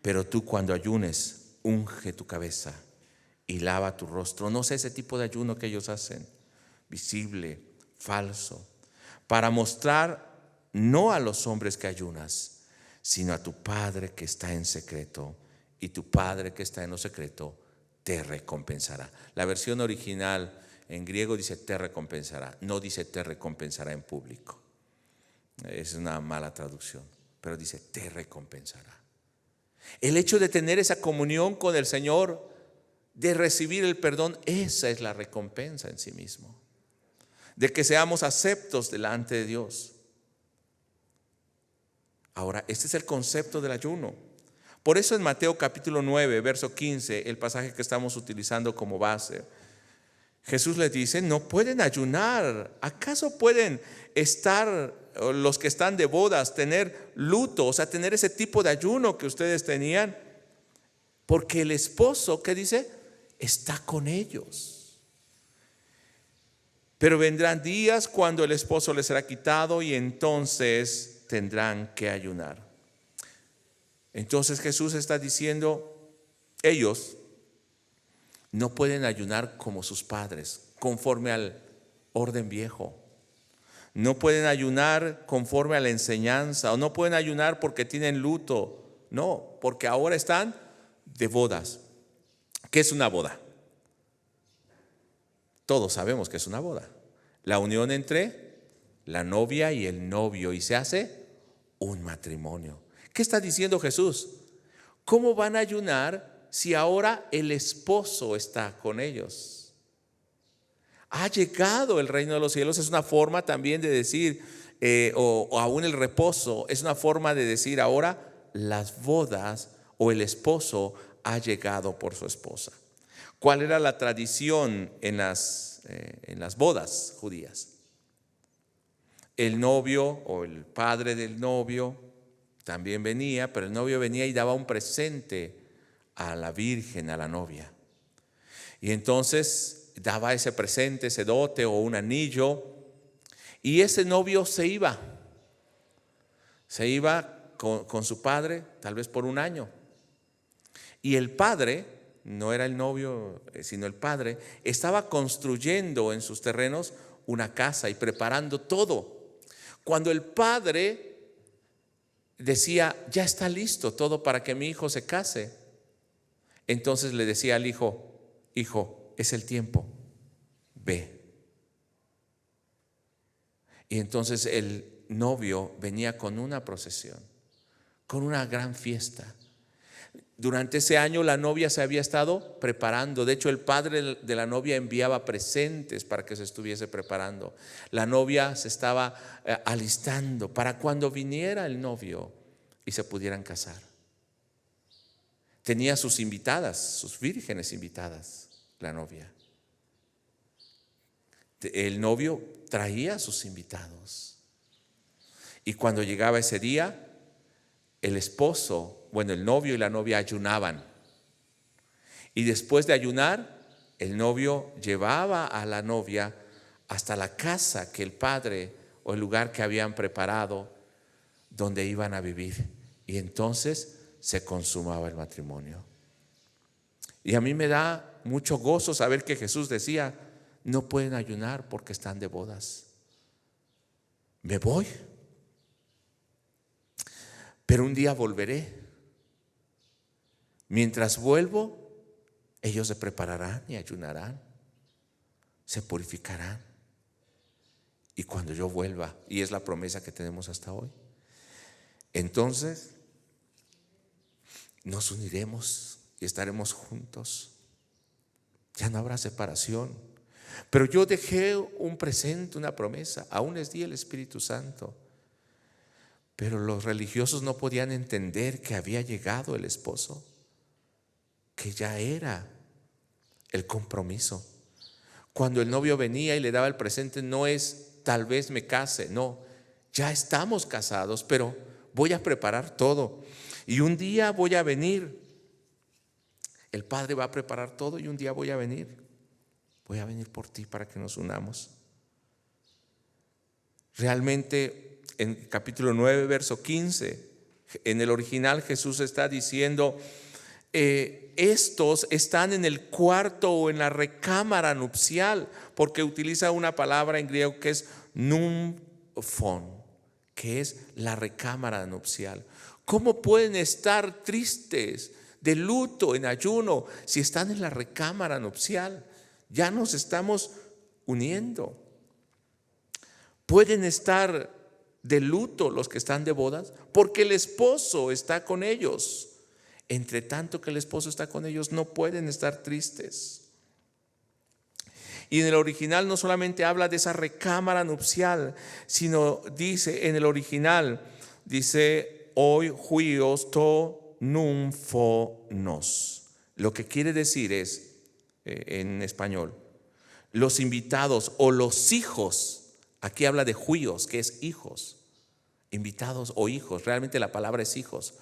Pero tú, cuando ayunes, unge tu cabeza y lava tu rostro. No sé ese tipo de ayuno que ellos hacen, visible, falso, para mostrar no a los hombres que ayunas, sino a tu Padre que está en secreto, y tu Padre que está en lo secreto te recompensará. La versión original en griego dice te recompensará, no dice te recompensará en público. Es una mala traducción, pero dice te recompensará. El hecho de tener esa comunión con el Señor, de recibir el perdón, esa es la recompensa en sí mismo, de que seamos aceptos delante de Dios. Ahora, este es el concepto del ayuno. Por eso en Mateo capítulo 9, verso 15, el pasaje que estamos utilizando como base, Jesús les dice, no pueden ayunar. ¿Acaso pueden estar los que están de bodas, tener luto, o sea, tener ese tipo de ayuno que ustedes tenían? Porque el esposo, ¿qué dice? Está con ellos. Pero vendrán días cuando el esposo les será quitado y entonces tendrán que ayunar. Entonces Jesús está diciendo, ellos no pueden ayunar como sus padres, conforme al orden viejo. No pueden ayunar conforme a la enseñanza, o no pueden ayunar porque tienen luto. No, porque ahora están de bodas. ¿Qué es una boda? Todos sabemos que es una boda. La unión entre la novia y el novio, y se hace un matrimonio. ¿Qué está diciendo Jesús? ¿Cómo van a ayunar si ahora el esposo está con ellos? Ha llegado el reino de los cielos. Es una forma también de decir, o aún el reposo, es una forma de decir ahora las bodas, o el esposo ha llegado por su esposa. ¿Cuál era la tradición en las bodas judías? El novio o el padre del novio también venía, pero el novio venía y daba un presente a la virgen, a la novia. Y entonces daba ese presente, ese dote o un anillo, y ese novio se iba con su padre, tal vez por un año. Y el padre, no era el novio, sino el padre, estaba construyendo en sus terrenos una casa y preparando todo. Cuando el padre decía, ya está listo todo para que mi hijo se case, entonces le decía al hijo, hijo, es el tiempo, ve. Y entonces el novio venía con una procesión, con una gran fiesta. Durante ese año la novia se había estado preparando. De hecho, el padre de la novia enviaba presentes para que se estuviese preparando. La novia se estaba alistando para cuando viniera el novio y se pudieran casar. Tenía sus invitadas, sus vírgenes invitadas, la novia. El novio traía a sus invitados. Y cuando llegaba ese día, el esposo, el novio y la novia ayunaban. Y después de ayunar, el novio llevaba a la novia hasta la casa que el padre o el lugar que habían preparado donde iban a vivir. Y entonces se consumaba el matrimonio. Y a mí me da mucho gozo saber que Jesús decía, no pueden ayunar porque están de bodas. Me voy, pero un día volveré. Mientras vuelvo, ellos se prepararán y ayunarán, se purificarán. Y cuando yo vuelva, y es la promesa que tenemos hasta hoy, entonces nos uniremos y estaremos juntos. Ya no habrá separación. Pero yo dejé un presente, una promesa, aún les di el Espíritu Santo. Pero los religiosos no podían entender que había llegado el esposo, que ya era el compromiso. Cuando el novio venía y le daba el presente, no es tal vez me case, no, ya estamos casados, pero voy a preparar todo. Y un día voy a venir. El Padre va a preparar todo y un día voy a venir. Voy a venir por ti para que nos unamos. Realmente en capítulo 9, verso 15, en el original Jesús está diciendo, estos están en el cuarto o en la recámara nupcial, porque utiliza una palabra en griego que es nymphon, que es la recámara nupcial. ¿Cómo pueden estar tristes, de luto, en ayuno, si están en la recámara nupcial? Ya nos estamos uniendo. Pueden estar de luto los que están de bodas porque el esposo está con ellos. Entre tanto que el esposo está con ellos, no pueden estar tristes. Y en el original no solamente habla de esa recámara nupcial, sino dice en el original, dice hoy huios to nymfonos. Lo que quiere decir es, en español, los invitados o los hijos. Aquí habla de huios, que es hijos, invitados o hijos. Realmente la palabra es hijos.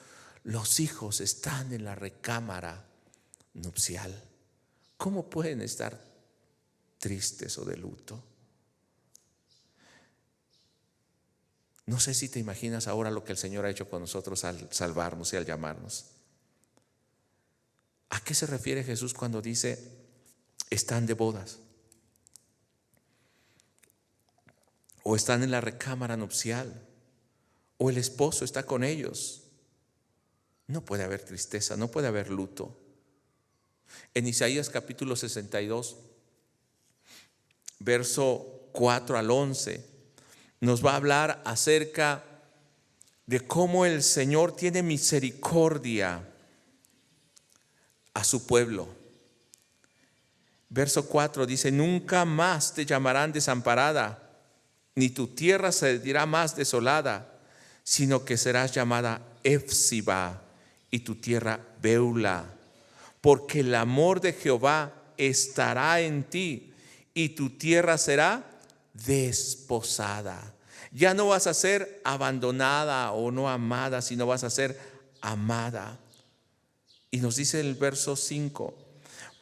Los hijos están en la recámara nupcial. ¿Cómo pueden estar tristes o de luto? No sé si te imaginas ahora lo que el Señor ha hecho con nosotros al salvarnos y al llamarnos. ¿A qué se refiere Jesús cuando dice están de bodas? O están en la recámara nupcial, o el esposo está con ellos. No puede haber tristeza, no puede haber luto. En Isaías capítulo 62, verso 4 al 11, nos va a hablar acerca de cómo el Señor tiene misericordia a su pueblo. Verso 4 dice, nunca más te llamarán desamparada, ni tu tierra se dirá más desolada, sino que serás llamada Éfsiba y tu tierra Beula, porque el amor de Jehová estará en ti y tu tierra será desposada. Ya no vas a ser abandonada o no amada, sino vas a ser amada. Y nos dice el verso 5,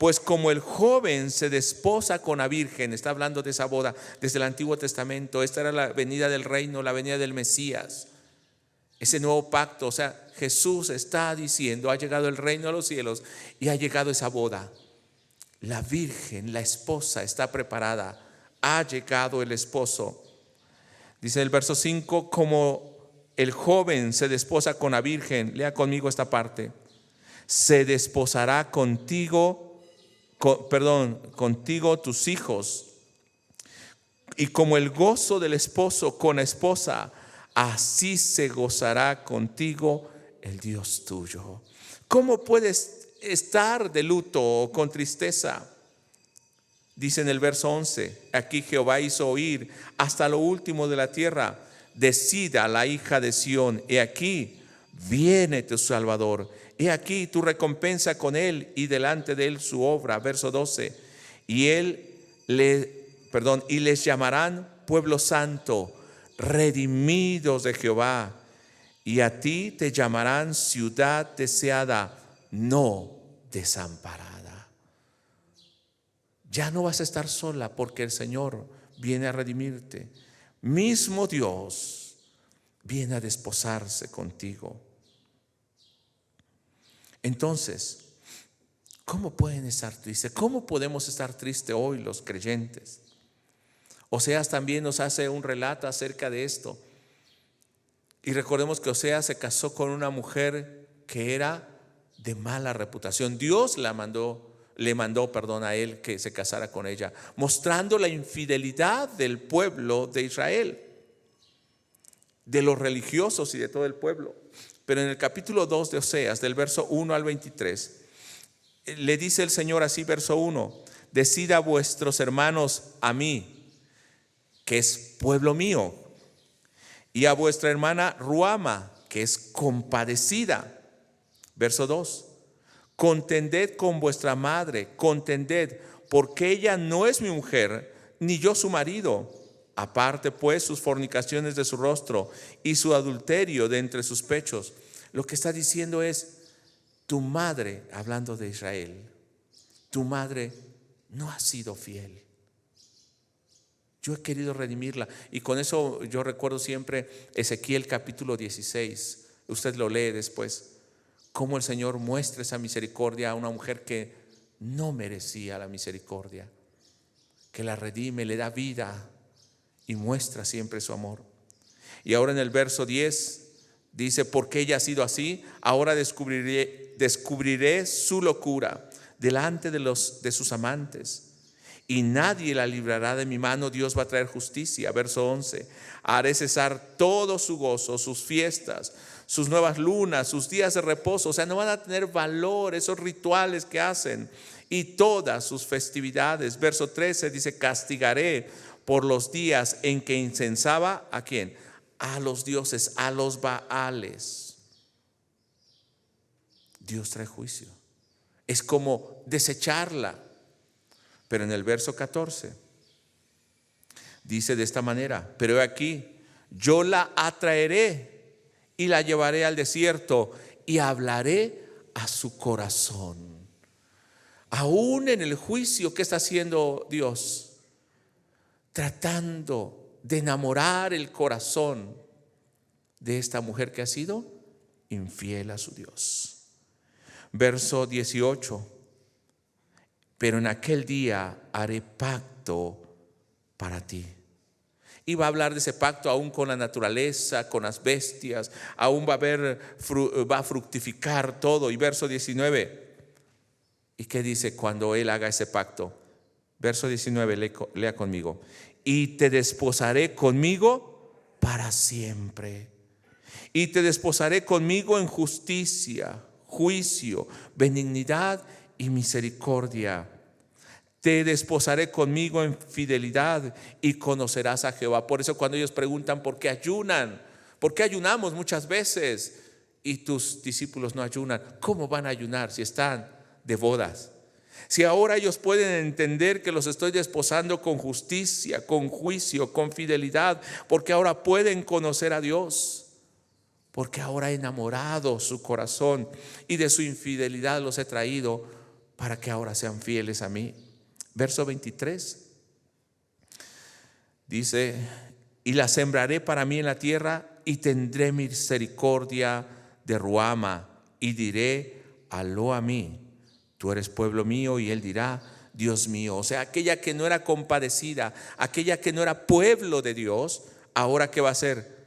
Pues como el joven se desposa con la virgen, está hablando de esa boda desde el Antiguo Testamento. Esta era la venida del reino, la venida del Mesías, ese nuevo pacto. O sea, Jesús está diciendo, ha llegado el reino de los cielos y ha llegado esa boda. La virgen, la esposa, está preparada, ha llegado el esposo. Dice el verso 5, como el joven se desposa con la virgen, lea conmigo esta parte, se desposará contigo, contigo tus hijos. Y como el gozo del esposo con la esposa, así se gozará contigo el Dios tuyo. ¿Cómo puedes estar de luto o con tristeza? Dice en el verso 11, aquí Jehová hizo oír hasta lo último de la tierra, decida la hija de Sión, he aquí viene tu Salvador, he aquí tu recompensa con él y delante de él su obra. Verso 12, y les llamarán pueblo santo, redimidos de Jehová, y a ti te llamarán ciudad deseada, no desamparada. Ya no vas a estar sola porque el Señor viene a redimirte. Mismo Dios viene a desposarse contigo. Entonces, ¿cómo pueden estar tristes? ¿Cómo podemos estar tristes hoy los creyentes? Oseas también nos hace un relato acerca de esto. Y recordemos que Oseas se casó con una mujer que era de mala reputación. Dios le mandó a él que se casara con ella, mostrando la infidelidad del pueblo de Israel, de los religiosos y de todo el pueblo. Pero en el capítulo 2 de Oseas, del verso 1 al 23, le dice el Señor así, verso 1, decid a vuestros hermanos a mí, que es pueblo mío, y a vuestra hermana Ruama, que es compadecida. Verso 2, contended con vuestra madre, contended, porque ella no es mi mujer, ni yo su marido. Aparte pues sus fornicaciones de su rostro y su adulterio de entre sus pechos. Lo que está diciendo es, tu madre, hablando de Israel, tu madre no ha sido fiel. Yo he querido redimirla. Y con eso yo recuerdo siempre Ezequiel capítulo 16. Usted lo lee después. Cómo el Señor muestra esa misericordia a una mujer que no merecía la misericordia, que la redime, le da vida y muestra siempre su amor. Y ahora en el verso 10 dice, porque ella ha sido así, ahora descubriré su locura delante de sus amantes, y nadie la librará de mi mano. Dios va a traer justicia. Verso 11, haré cesar todo su gozo, sus fiestas, sus nuevas lunas, sus días de reposo. O sea, no van a tener valor esos rituales que hacen, y todas sus festividades. Verso 13 dice, castigaré por los días en que incensaba ¿a quién? A los dioses, a los Baales. Dios trae juicio. Es como desecharla. Pero en el verso 14 dice de esta manera, pero aquí yo la atraeré y la llevaré al desierto y hablaré a su corazón. Aún en el juicio que está haciendo Dios, tratando de enamorar el corazón de esta mujer que ha sido infiel a su Dios. Verso 18, pero en aquel día haré pacto para ti. Y va a hablar de ese pacto aún con la naturaleza, con las bestias, aún va a fructificar todo. Y verso 19, ¿y qué dice cuando él haga ese pacto? Verso 19, lea conmigo. Y te desposaré conmigo para siempre. Y te desposaré conmigo en justicia, juicio, benignidad y misericordia. Te desposaré conmigo en fidelidad y conocerás a Jehová. Por eso cuando ellos preguntan ¿por qué ayunan? ¿Por qué ayunamos muchas veces? Y tus discípulos no ayunan. ¿Cómo van a ayunar si están de bodas? Si ahora ellos pueden entender que los estoy desposando con justicia, con juicio, con fidelidad, porque ahora pueden conocer a Dios, porque ahora he enamorado su corazón y de su infidelidad los he traído para que ahora sean fieles a mí. Verso 23 dice: y la sembraré para mí en la tierra, y tendré misericordia de Ruama, y diré aló a mí, tú eres pueblo mío, y él dirá Dios mío. O sea, aquella que no era compadecida, aquella que no era pueblo de Dios, ahora ¿qué va a ser?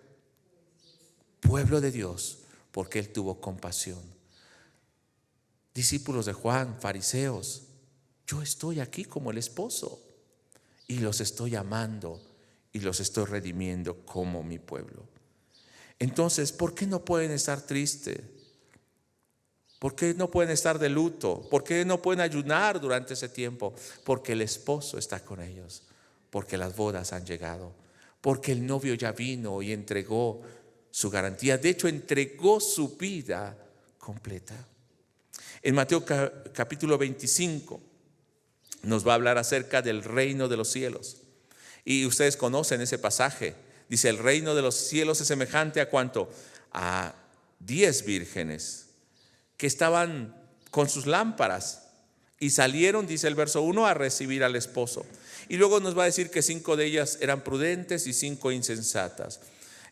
Pueblo de Dios, porque él tuvo compasión. Discípulos de Juan, fariseos, yo estoy aquí como el esposo y los estoy amando y los estoy redimiendo como mi pueblo. Entonces, ¿por qué no pueden estar tristes? ¿Por qué no pueden estar de luto? ¿Por qué no pueden ayunar durante ese tiempo? Porque el esposo está con ellos, porque las bodas han llegado, porque el novio ya vino y entregó su garantía. De hecho, entregó su vida completa. En Mateo capítulo 25 nos va a hablar acerca del reino de los cielos. Y ustedes conocen ese pasaje. Dice: el reino de los cielos es semejante a ¿cuánto? A 10 vírgenes que estaban con sus lámparas y salieron, dice el verso 1, a recibir al esposo. Y luego nos va a decir que 5 de ellas eran prudentes y 5 insensatas.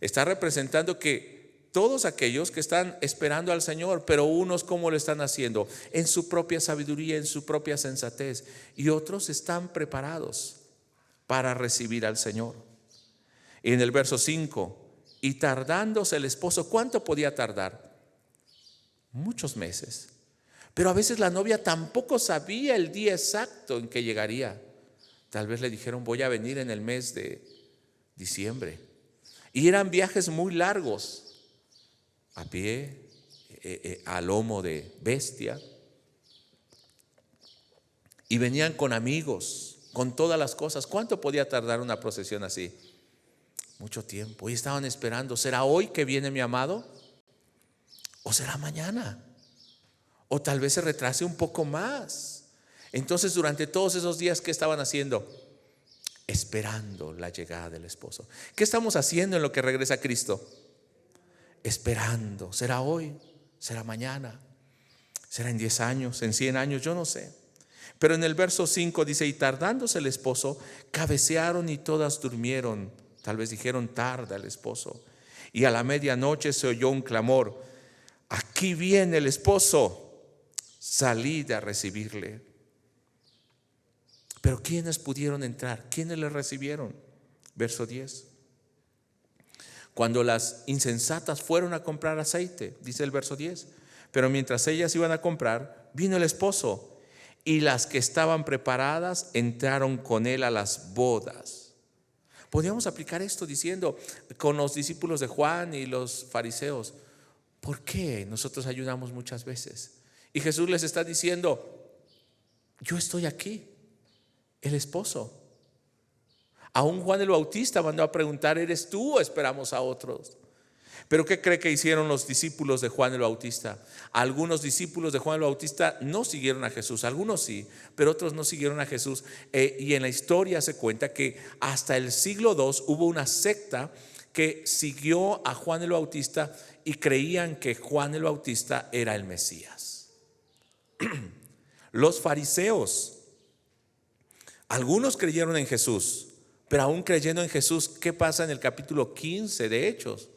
Está representando que todos aquellos que están esperando al Señor, pero unos ¿cómo lo están haciendo? En su propia sabiduría, en su propia sensatez, y otros están preparados para recibir al Señor. Y en el verso 5, y tardándose el esposo, ¿cuánto podía tardar? Muchos meses. Pero a veces la novia tampoco sabía el día exacto en que llegaría. Tal vez le dijeron: voy a venir en el mes de diciembre. Y eran viajes muy largos, a pie, a lomo de bestia. Y venían con amigos, con todas las cosas. ¿Cuánto podía tardar una procesión así? Mucho tiempo. Y estaban esperando: ¿será hoy que viene mi amado? ¿O será mañana? O tal vez se retrase un poco más. Entonces, durante todos esos días, ¿qué estaban haciendo? Esperando la llegada del esposo. ¿Qué estamos haciendo en lo que regresa Cristo? Esperando. ¿Será hoy? ¿Será mañana? ¿Será en 10 años? ¿En 100 años? Yo no sé. Pero en el verso 5 dice: y tardándose el esposo, cabecearon y todas durmieron. Tal vez dijeron: tarda el esposo. Y a la medianoche se oyó un clamor: aquí viene el esposo, salid a recibirle. Pero ¿quiénes pudieron entrar? ¿Quiénes le recibieron? Verso 10. Cuando las insensatas fueron a comprar aceite, dice el verso 10, pero mientras ellas iban a comprar, vino el esposo, y las que estaban preparadas entraron con él a las bodas. Podríamos aplicar esto diciendo con los discípulos de Juan y los fariseos: ¿por qué nosotros ayudamos muchas veces? Y Jesús les está diciendo: yo estoy aquí, el esposo. Aún Juan el Bautista mandó a preguntar: ¿eres tú o esperamos a otros? Pero ¿qué cree que hicieron los discípulos de Juan el Bautista? Algunos discípulos de Juan el Bautista no siguieron a Jesús, algunos sí, pero otros no siguieron a Jesús. Y en la historia se cuenta que hasta el siglo II hubo una secta que siguió a Juan el Bautista y creían que Juan el Bautista era el Mesías. Los fariseos, algunos creyeron en Jesús, pero aún creyendo en Jesús, ¿qué pasa en el capítulo 15 de Hechos?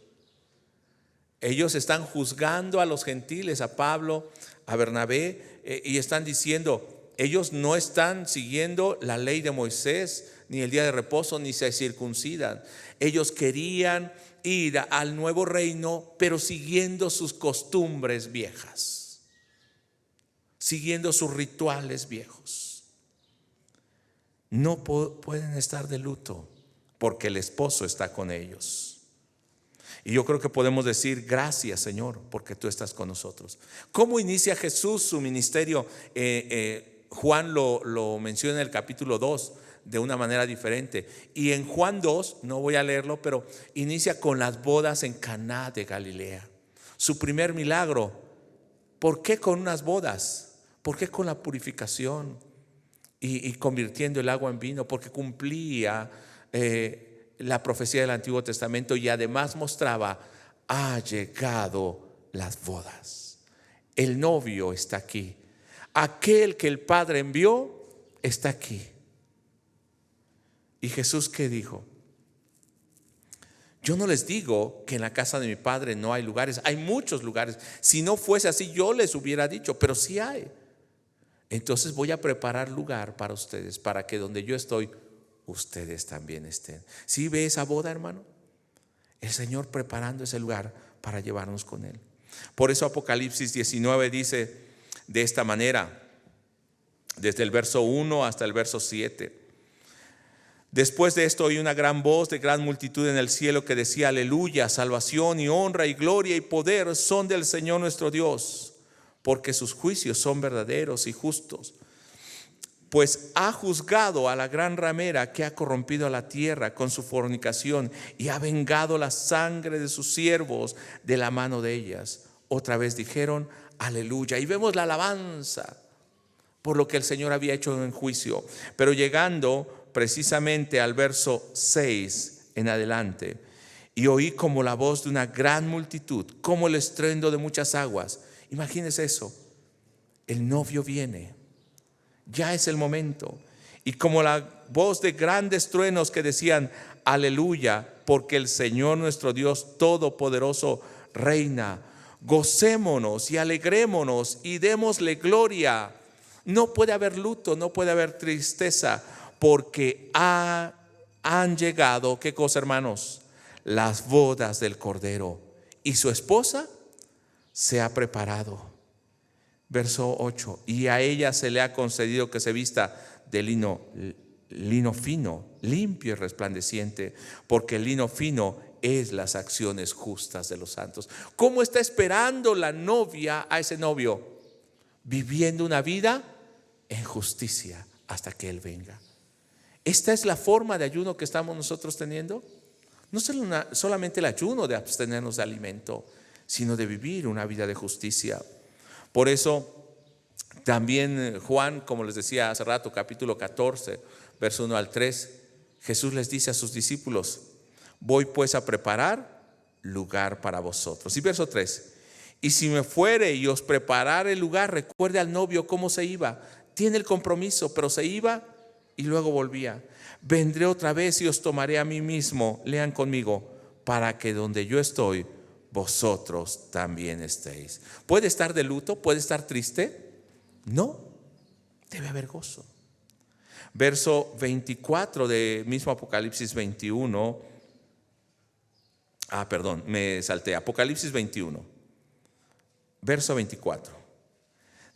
Ellos están juzgando a los gentiles, a Pablo, a Bernabé, y están diciendo: ellos no están siguiendo la ley de Moisés, ni el día de reposo, ni se circuncidan. Ellos querían ir al nuevo reino, pero siguiendo sus costumbres viejas, siguiendo sus rituales viejos. No pueden estar de luto porque el esposo está con ellos. Y yo creo que podemos decir: gracias, Señor, porque tú estás con nosotros. ¿Cómo inicia Jesús su ministerio? Juan lo menciona en el capítulo 2 de una manera diferente. Y en Juan 2, no voy a leerlo, pero inicia con las bodas en Caná de Galilea. Su primer milagro. ¿Por qué con unas bodas? ¿Por qué con la purificación y convirtiendo el agua en vino? Porque cumplía la profecía del Antiguo Testamento, y además mostraba: ha llegado las bodas, el novio está aquí. aquel que el Padre envió está aquí. ¿Y Jesús qué dijo? Yo no les digo que en la casa de mi Padre no hay lugares, hay muchos lugares. Si no fuese así, yo les hubiera dicho, pero sí hay. Entonces voy a preparar lugar para ustedes, para que donde yo estoy, ustedes también estén. ¿Sí ve esa boda, hermano? El Señor preparando ese lugar para llevarnos con Él. Por eso Apocalipsis 19 dice de esta manera, desde el verso 1 hasta el verso 7. Después de esto oí una gran voz de gran multitud en el cielo que decía: aleluya, salvación y honra y gloria y poder son del Señor nuestro Dios, porque sus juicios son verdaderos y justos. Pues ha juzgado a la gran ramera que ha corrompido a la tierra con su fornicación y ha vengado la sangre de sus siervos de la mano de ellas. Otra vez dijeron aleluya. Y vemos la alabanza por lo que el Señor había hecho en juicio. Pero llegando precisamente al verso 6 en adelante, y oí como la voz de una gran multitud, como el estruendo de muchas aguas. Imagínense eso, el novio viene, ya es el momento, y como la voz de grandes truenos que decían aleluya, porque el Señor nuestro Dios Todopoderoso reina. Gocémonos y alegrémonos y démosle gloria. No puede haber luto, no puede haber tristeza, porque han llegado, ¿qué cosa, hermanos? Las bodas del Cordero, y su esposa se ha preparado. Verso 8, y a ella se le ha concedido que se vista de lino fino, limpio y resplandeciente, porque el lino fino es las acciones justas de los santos. ¿Cómo está esperando la novia a ese novio? Viviendo una vida en justicia hasta que Él venga. Esta es la forma de ayuno que estamos nosotros teniendo. No solamente el ayuno de abstenernos de alimento, sino de vivir una vida de justicia. Por eso también Juan, como les decía hace rato, capítulo 14, verso 1 al 3, Jesús les dice a sus discípulos: voy pues a preparar lugar para vosotros. Y verso 3, y si me fuere y os preparare el lugar, recuerde al novio cómo se iba. Tiene el compromiso, pero se iba y luego volvía. Vendré otra vez y os tomaré a mí mismo, lean conmigo, para que donde yo estoy, vosotros también estéis. ¿Puede estar de luto? ¿Puede estar triste? No, debe haber gozo. Verso 24 de mismo Apocalipsis 21. Me salté. Apocalipsis 21, verso 24.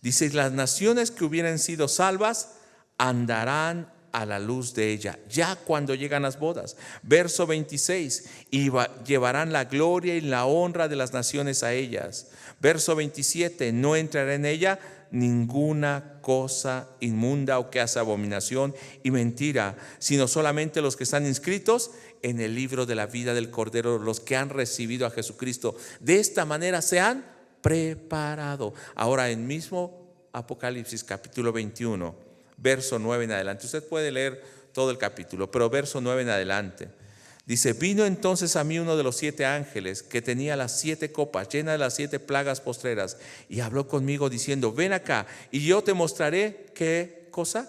Dice: las naciones que hubieran sido salvas andarán a la luz de ella, ya cuando llegan las bodas. Verso 26, y llevarán la gloria y la honra de las naciones a ellas. Verso 27, no entrará en ella ninguna cosa inmunda o que hace abominación y mentira, sino solamente los que están inscritos en el libro de la vida del Cordero, los que han recibido a Jesucristo. De esta manera se han preparado. Ahora en mismo Apocalipsis capítulo 21, verso 9 en adelante, usted puede leer todo el capítulo, pero verso 9 en adelante, dice: vino entonces a mí uno de los 7 ángeles que tenía las 7 copas llenas de las 7 plagas postreras, y habló conmigo diciendo: ven acá y yo te mostraré ¿qué cosa?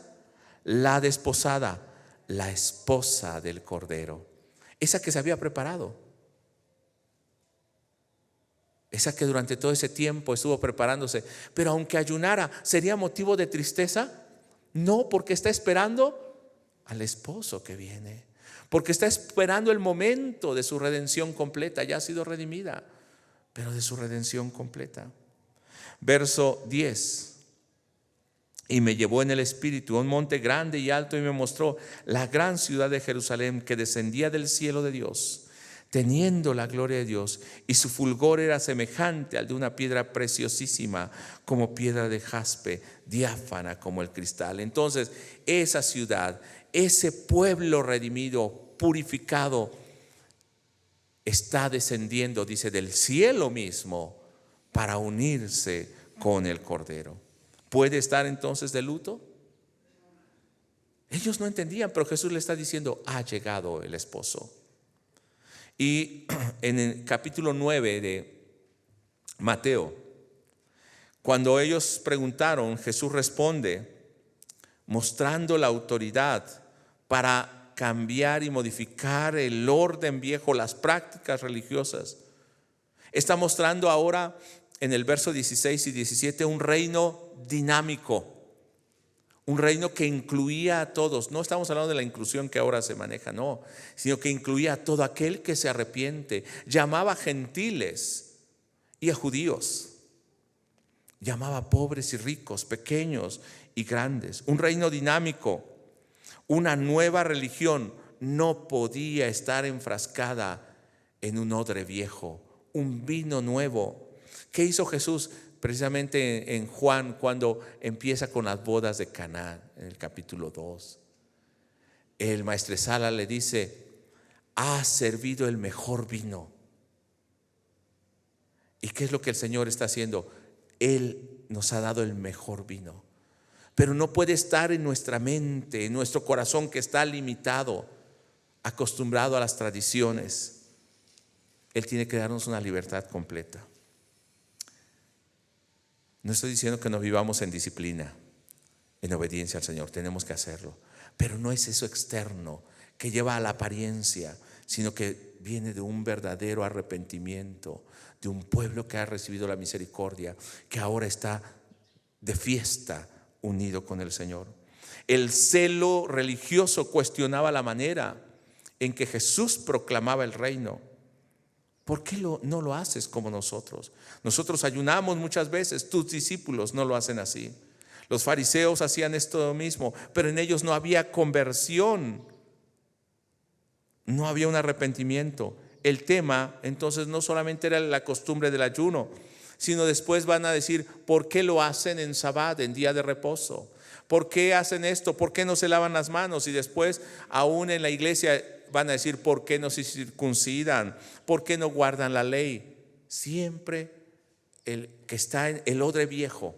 La desposada, la esposa del Cordero, esa que se había preparado, esa que durante todo ese tiempo estuvo preparándose. Pero aunque ayunara, ¿sería motivo de tristeza? No, porque está esperando al esposo que viene, porque está esperando el momento de su redención completa. Ya ha sido redimida, pero de su redención completa. Verso 10, y me llevó en el espíritu a un monte grande y alto, y me mostró la gran ciudad de Jerusalén, que descendía del cielo de Dios, teniendo la gloria de Dios, y su fulgor era semejante al de una piedra preciosísima, como piedra de jaspe, diáfana como el cristal. Entonces esa ciudad, ese pueblo redimido, purificado, está descendiendo, dice, del cielo mismo para unirse con el Cordero. ¿Puede estar entonces de luto? Ellos no entendían, pero Jesús le está diciendo: ha llegado el esposo. Y en el capítulo 9 de Mateo, Cuando ellos preguntaron, Jesús responde mostrando la autoridad para cambiar y modificar el orden viejo, las prácticas religiosas. Está mostrando ahora en el verso 16 y 17 un reino dinámico, un reino que incluía a todos. No estamos hablando de la inclusión que ahora se maneja, no, sino que incluía a todo aquel que se arrepiente. Llamaba a gentiles y a judíos. Llamaba a pobres y ricos, pequeños y grandes. Un reino dinámico, una nueva religión no podía estar enfrascada en un odre viejo, un vino nuevo. ¿Qué hizo Jesús? Precisamente en Juan, cuando empieza con las bodas de Caná, en el capítulo 2. El maestresala le dice: ha servido el mejor vino. ¿Y qué es lo que el Señor está haciendo? Él nos ha dado el mejor vino. Pero no puede estar en nuestra mente, en nuestro corazón, que está limitado, acostumbrado a las tradiciones. Él tiene que darnos una libertad completa. No estoy diciendo que no vivamos en disciplina, en obediencia al Señor. Tenemos que hacerlo. Pero no es eso externo que lleva a la apariencia, sino que viene de un verdadero arrepentimiento, de un pueblo que ha recibido la misericordia, que ahora está de fiesta unido con el Señor. El celo religioso cuestionaba la manera en que Jesús proclamaba el reino. ¿Por qué no lo haces como nosotros? Nosotros ayunamos muchas veces, tus discípulos no lo hacen así. Los fariseos hacían esto mismo, pero en ellos no había conversión, no había un arrepentimiento. El tema entonces no solamente era la costumbre del ayuno, sino después van a decir: ¿por qué lo hacen en Sabbat, en día de reposo? ¿Por qué hacen esto? ¿Por qué no se lavan las manos? Y después aún en la iglesia van a decir: ¿por qué no se circuncidan? ¿Por qué no guardan la ley? Siempre el que está en el odre viejo,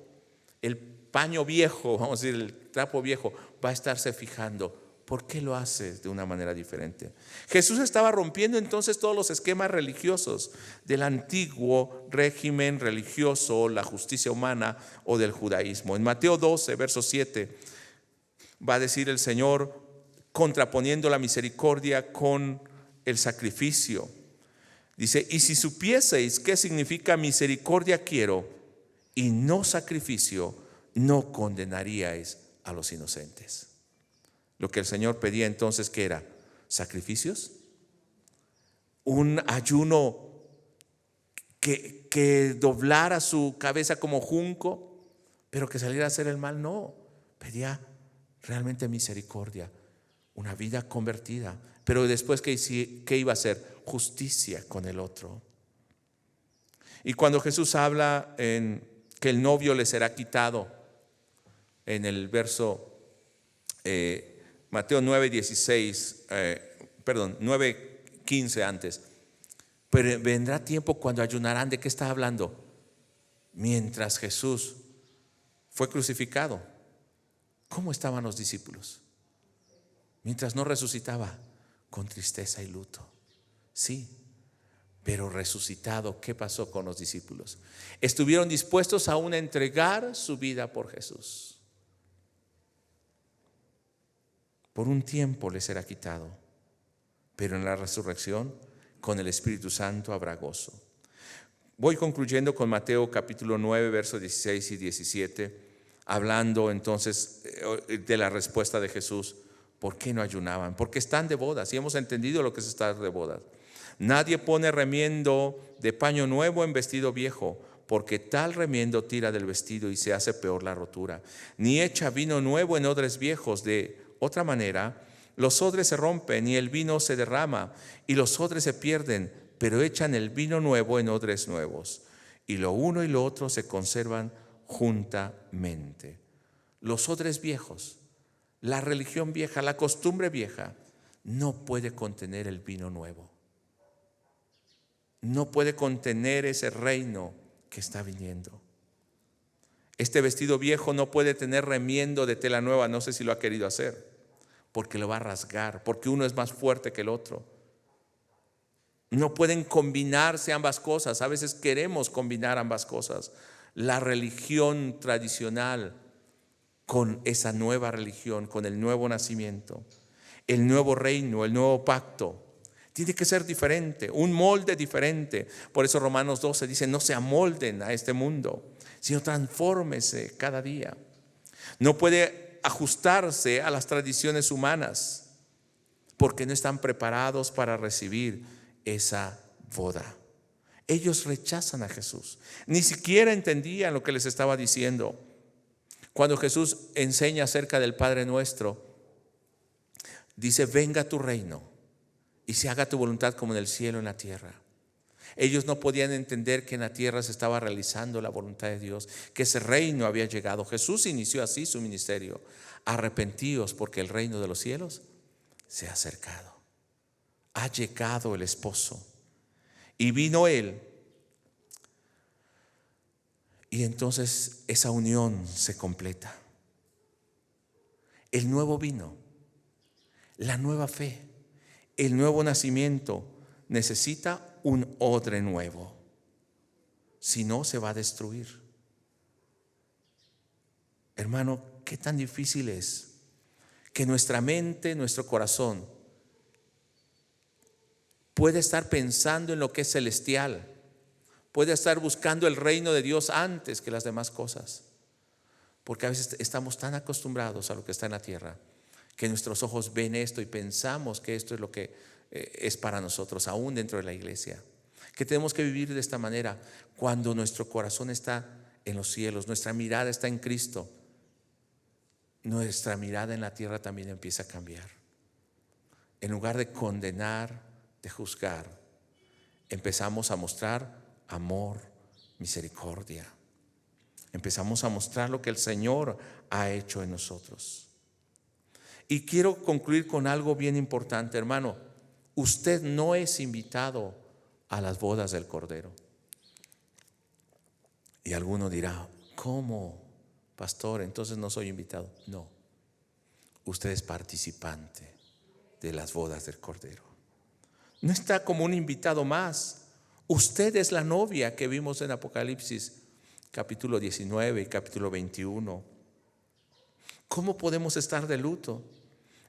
el paño viejo, vamos a decir el trapo viejo, va a estarse fijando: ¿por qué lo haces de una manera diferente? Jesús estaba rompiendo entonces todos los esquemas religiosos del antiguo régimen religioso, la justicia humana o del judaísmo. En Mateo 12, verso 7, va a decir el Señor, contraponiendo la misericordia con el sacrificio. Dice: y si supieseis qué significa misericordia quiero y no sacrificio, no condenaríais a los inocentes. Lo que el Señor pedía entonces, ¿qué era? ¿Sacrificios? ¿Un ayuno que doblara su cabeza como junco, pero que saliera a hacer el mal? No, pedía realmente misericordia, una vida convertida. Pero después, ¿qué iba a hacer? Justicia con el otro. Y cuando Jesús habla en que el novio le será quitado, en el verso Mateo 9:15 antes, pero vendrá tiempo cuando ayunarán. ¿De qué está hablando? Mientras Jesús fue crucificado, ¿cómo estaban los discípulos? Mientras no resucitaba, con tristeza y luto. Sí, pero resucitado, ¿qué pasó con los discípulos? Estuvieron dispuestos aún a entregar su vida por Jesús. Por un tiempo les será quitado, pero en la resurrección con el Espíritu Santo habrá gozo. Voy concluyendo con Mateo capítulo 9, versos 16 y 17, hablando entonces de la respuesta de Jesús. ¿Por qué no ayunaban? Porque están de bodas, y hemos entendido lo que es estar de bodas. Nadie pone remiendo de paño nuevo en vestido viejo, porque tal remiendo tira del vestido y se hace peor la rotura. Ni echa vino nuevo en odres viejos. De otra manera, los odres se rompen y el vino se derrama y los odres se pierden, pero echan el vino nuevo en odres nuevos. Y lo uno y lo otro se conservan juntamente. Los odres viejos, la religión vieja, la costumbre vieja, no puede contener el vino nuevo. No puede contener ese reino que está viniendo. Este vestido viejo no puede tener remiendo de tela nueva. No sé si lo ha querido hacer, porque lo va a rasgar, porque uno es más fuerte que el otro. No pueden combinarse ambas cosas. A veces queremos combinar ambas cosas, la religión tradicional con esa nueva religión, con el nuevo nacimiento, el nuevo reino, el nuevo pacto. Tiene que ser diferente, un molde diferente. Por eso Romanos 12 dice: no se amolden a este mundo, sino transfórmese cada día. No puede ajustarse a las tradiciones humanas, porque no están preparados para recibir esa boda. Ellos rechazan a Jesús. Ni siquiera entendían lo que les estaba diciendo. Cuando Jesús enseña acerca del Padre Nuestro, dice: venga tu reino y se haga tu voluntad como en el cielo, en la tierra. Ellos no podían entender que en la tierra se estaba realizando la voluntad de Dios, que ese reino había llegado. Jesús inició así su ministerio: arrepentíos, porque el reino de los cielos se ha acercado. Ha llegado el esposo. Y vino Él. Y entonces esa unión se completa. El nuevo vino, la nueva fe, el nuevo nacimiento necesita un odre nuevo. Si no, se va a destruir. Hermano, qué tan difícil es que nuestra mente, nuestro corazón puede estar pensando en lo que es celestial, puede estar buscando el reino de Dios antes que las demás cosas, porque a veces estamos tan acostumbrados a lo que está en la tierra que nuestros ojos ven esto y pensamos que esto es lo que es para nosotros, aún dentro de la iglesia, que tenemos que vivir de esta manera. Cuando nuestro corazón está en los cielos, nuestra mirada está en Cristo, nuestra mirada en la tierra también empieza a cambiar. En lugar de condenar, de juzgar, empezamos a mostrar amor, misericordia. Empezamos a mostrar lo que el Señor ha hecho en nosotros. Y quiero concluir con algo bien importante, hermano. Usted no es invitado a las bodas del Cordero. Y alguno dirá: ¿cómo, pastor? Entonces no soy invitado. No, usted es participante de las bodas del Cordero. No está como un invitado más. Usted es la novia que vimos en Apocalipsis capítulo 19 y capítulo 21. ¿Cómo podemos estar de luto?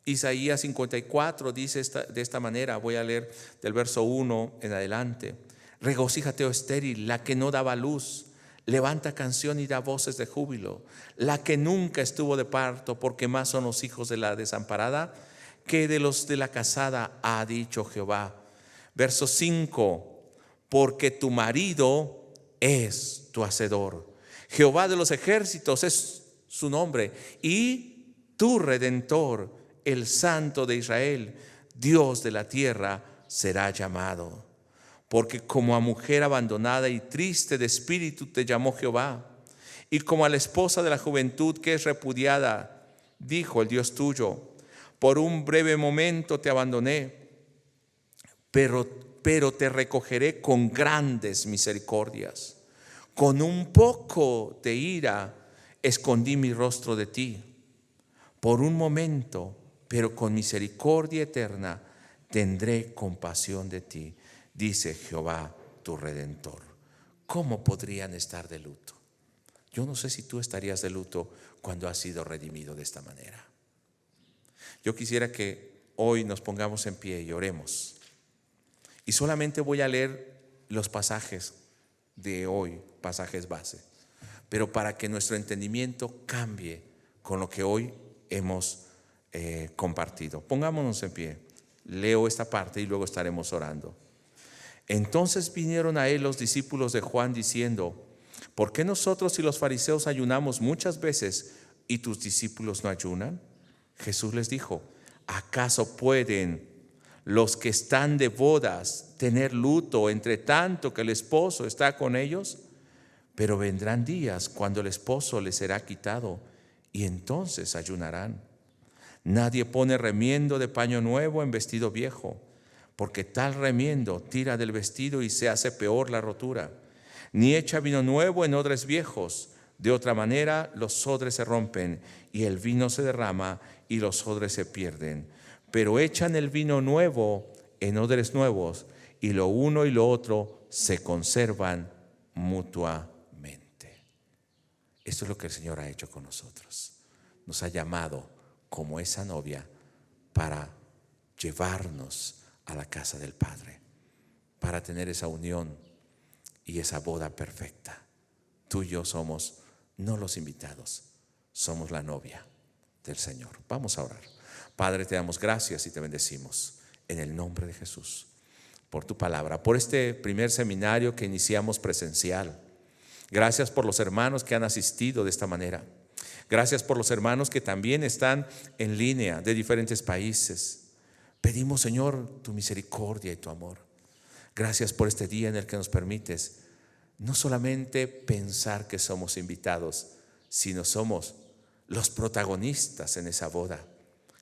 Isaías 54 dice de esta manera, voy a leer del verso 1 en adelante: regocíjate, oh estéril, la que no daba luz, levanta canción y da voces de júbilo, la que nunca estuvo de parto, porque más son los hijos de la desamparada que de los de la casada, ha dicho Jehová. Verso 5: porque tu marido es tu hacedor, Jehová de los ejércitos es su nombre, y tu redentor, el Santo de Israel, Dios de la tierra, será llamado. Porque como a mujer abandonada y triste de espíritu te llamó Jehová, y como a la esposa de la juventud que es repudiada, dijo el Dios tuyo: por un breve momento te abandoné, pero te recogeré con grandes misericordias. Con un poco de ira escondí mi rostro de ti. Por un momento, pero con misericordia eterna tendré compasión de ti, dice Jehová tu Redentor. ¿Cómo podrían estar de luto? Yo no sé si tú estarías de luto cuando has sido redimido de esta manera. Yo quisiera que hoy nos pongamos en pie y oremos. Y solamente voy a leer los pasajes de hoy, pasajes base, pero para que nuestro entendimiento cambie con lo que hoy hemos compartido. Pongámonos en pie. Leo esta parte y luego estaremos orando. Entonces vinieron a él los discípulos de Juan diciendo: ¿por qué nosotros y los fariseos ayunamos muchas veces y tus discípulos no ayunan? Jesús les dijo: ¿acaso pueden los que están de bodas tener luto entre tanto que el esposo está con ellos? Pero vendrán días cuando el esposo les será quitado, y entonces ayunarán. Nadie pone remiendo de paño nuevo en vestido viejo, porque tal remiendo tira del vestido y se hace peor la rotura. Ni echa vino nuevo en odres viejos, de otra manera los odres se rompen y el vino se derrama y los odres se pierden. Pero echan el vino nuevo en odres nuevos, y lo uno y lo otro se conservan mutuamente. Esto es lo que el Señor ha hecho con nosotros. Nos ha llamado como esa novia para llevarnos a la casa del Padre, para tener esa unión y esa boda perfecta. Tú y yo somos no los invitados, somos la novia del Señor. Vamos a orar. Padre, te damos gracias y te bendecimos en el nombre de Jesús por tu palabra, por este primer seminario que iniciamos presencial. Gracias por los hermanos que han asistido de esta manera. Gracias por los hermanos que también están en línea de diferentes países. Pedimos, Señor, tu misericordia y tu amor. Gracias por este día en el que nos permites no solamente pensar que somos invitados, sino somos los protagonistas en esa boda.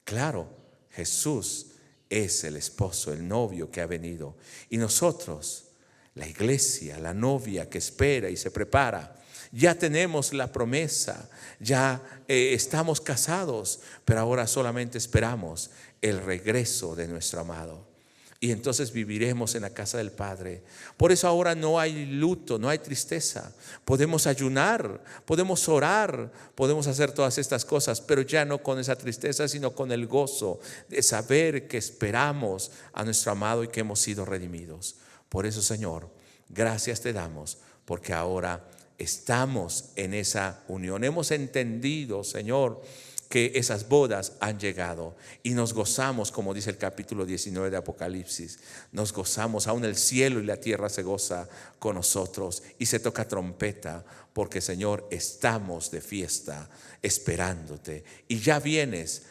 Claro, Jesús es el esposo, el novio que ha venido, y nosotros, la iglesia, la novia que espera y se prepara. Ya tenemos la promesa, ya estamos casados, pero ahora solamente esperamos el regreso de nuestro amado. Y entonces viviremos en la casa del Padre. Por eso ahora no hay luto, no hay tristeza. Podemos ayunar, podemos orar, podemos hacer todas estas cosas, pero ya no con esa tristeza, sino con el gozo de saber que esperamos a nuestro amado y que hemos sido redimidos. Por eso, Señor, gracias te damos, porque ahora estamos en esa unión. Hemos entendido, Señor, que esas bodas han llegado y nos gozamos, como dice el capítulo 19 de Apocalipsis. Nos gozamos, aún el cielo y la tierra se goza con nosotros y se toca trompeta, porque, Señor, estamos de fiesta esperándote. Y ya vienes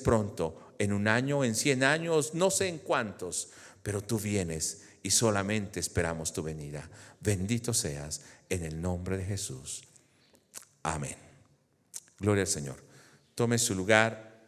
pronto, en 1 año, en 100 años, no sé en cuántos, pero tú vienes y solamente esperamos tu venida. Bendito seas en el nombre de Jesús. Amén. Gloria al Señor. Tome su lugar.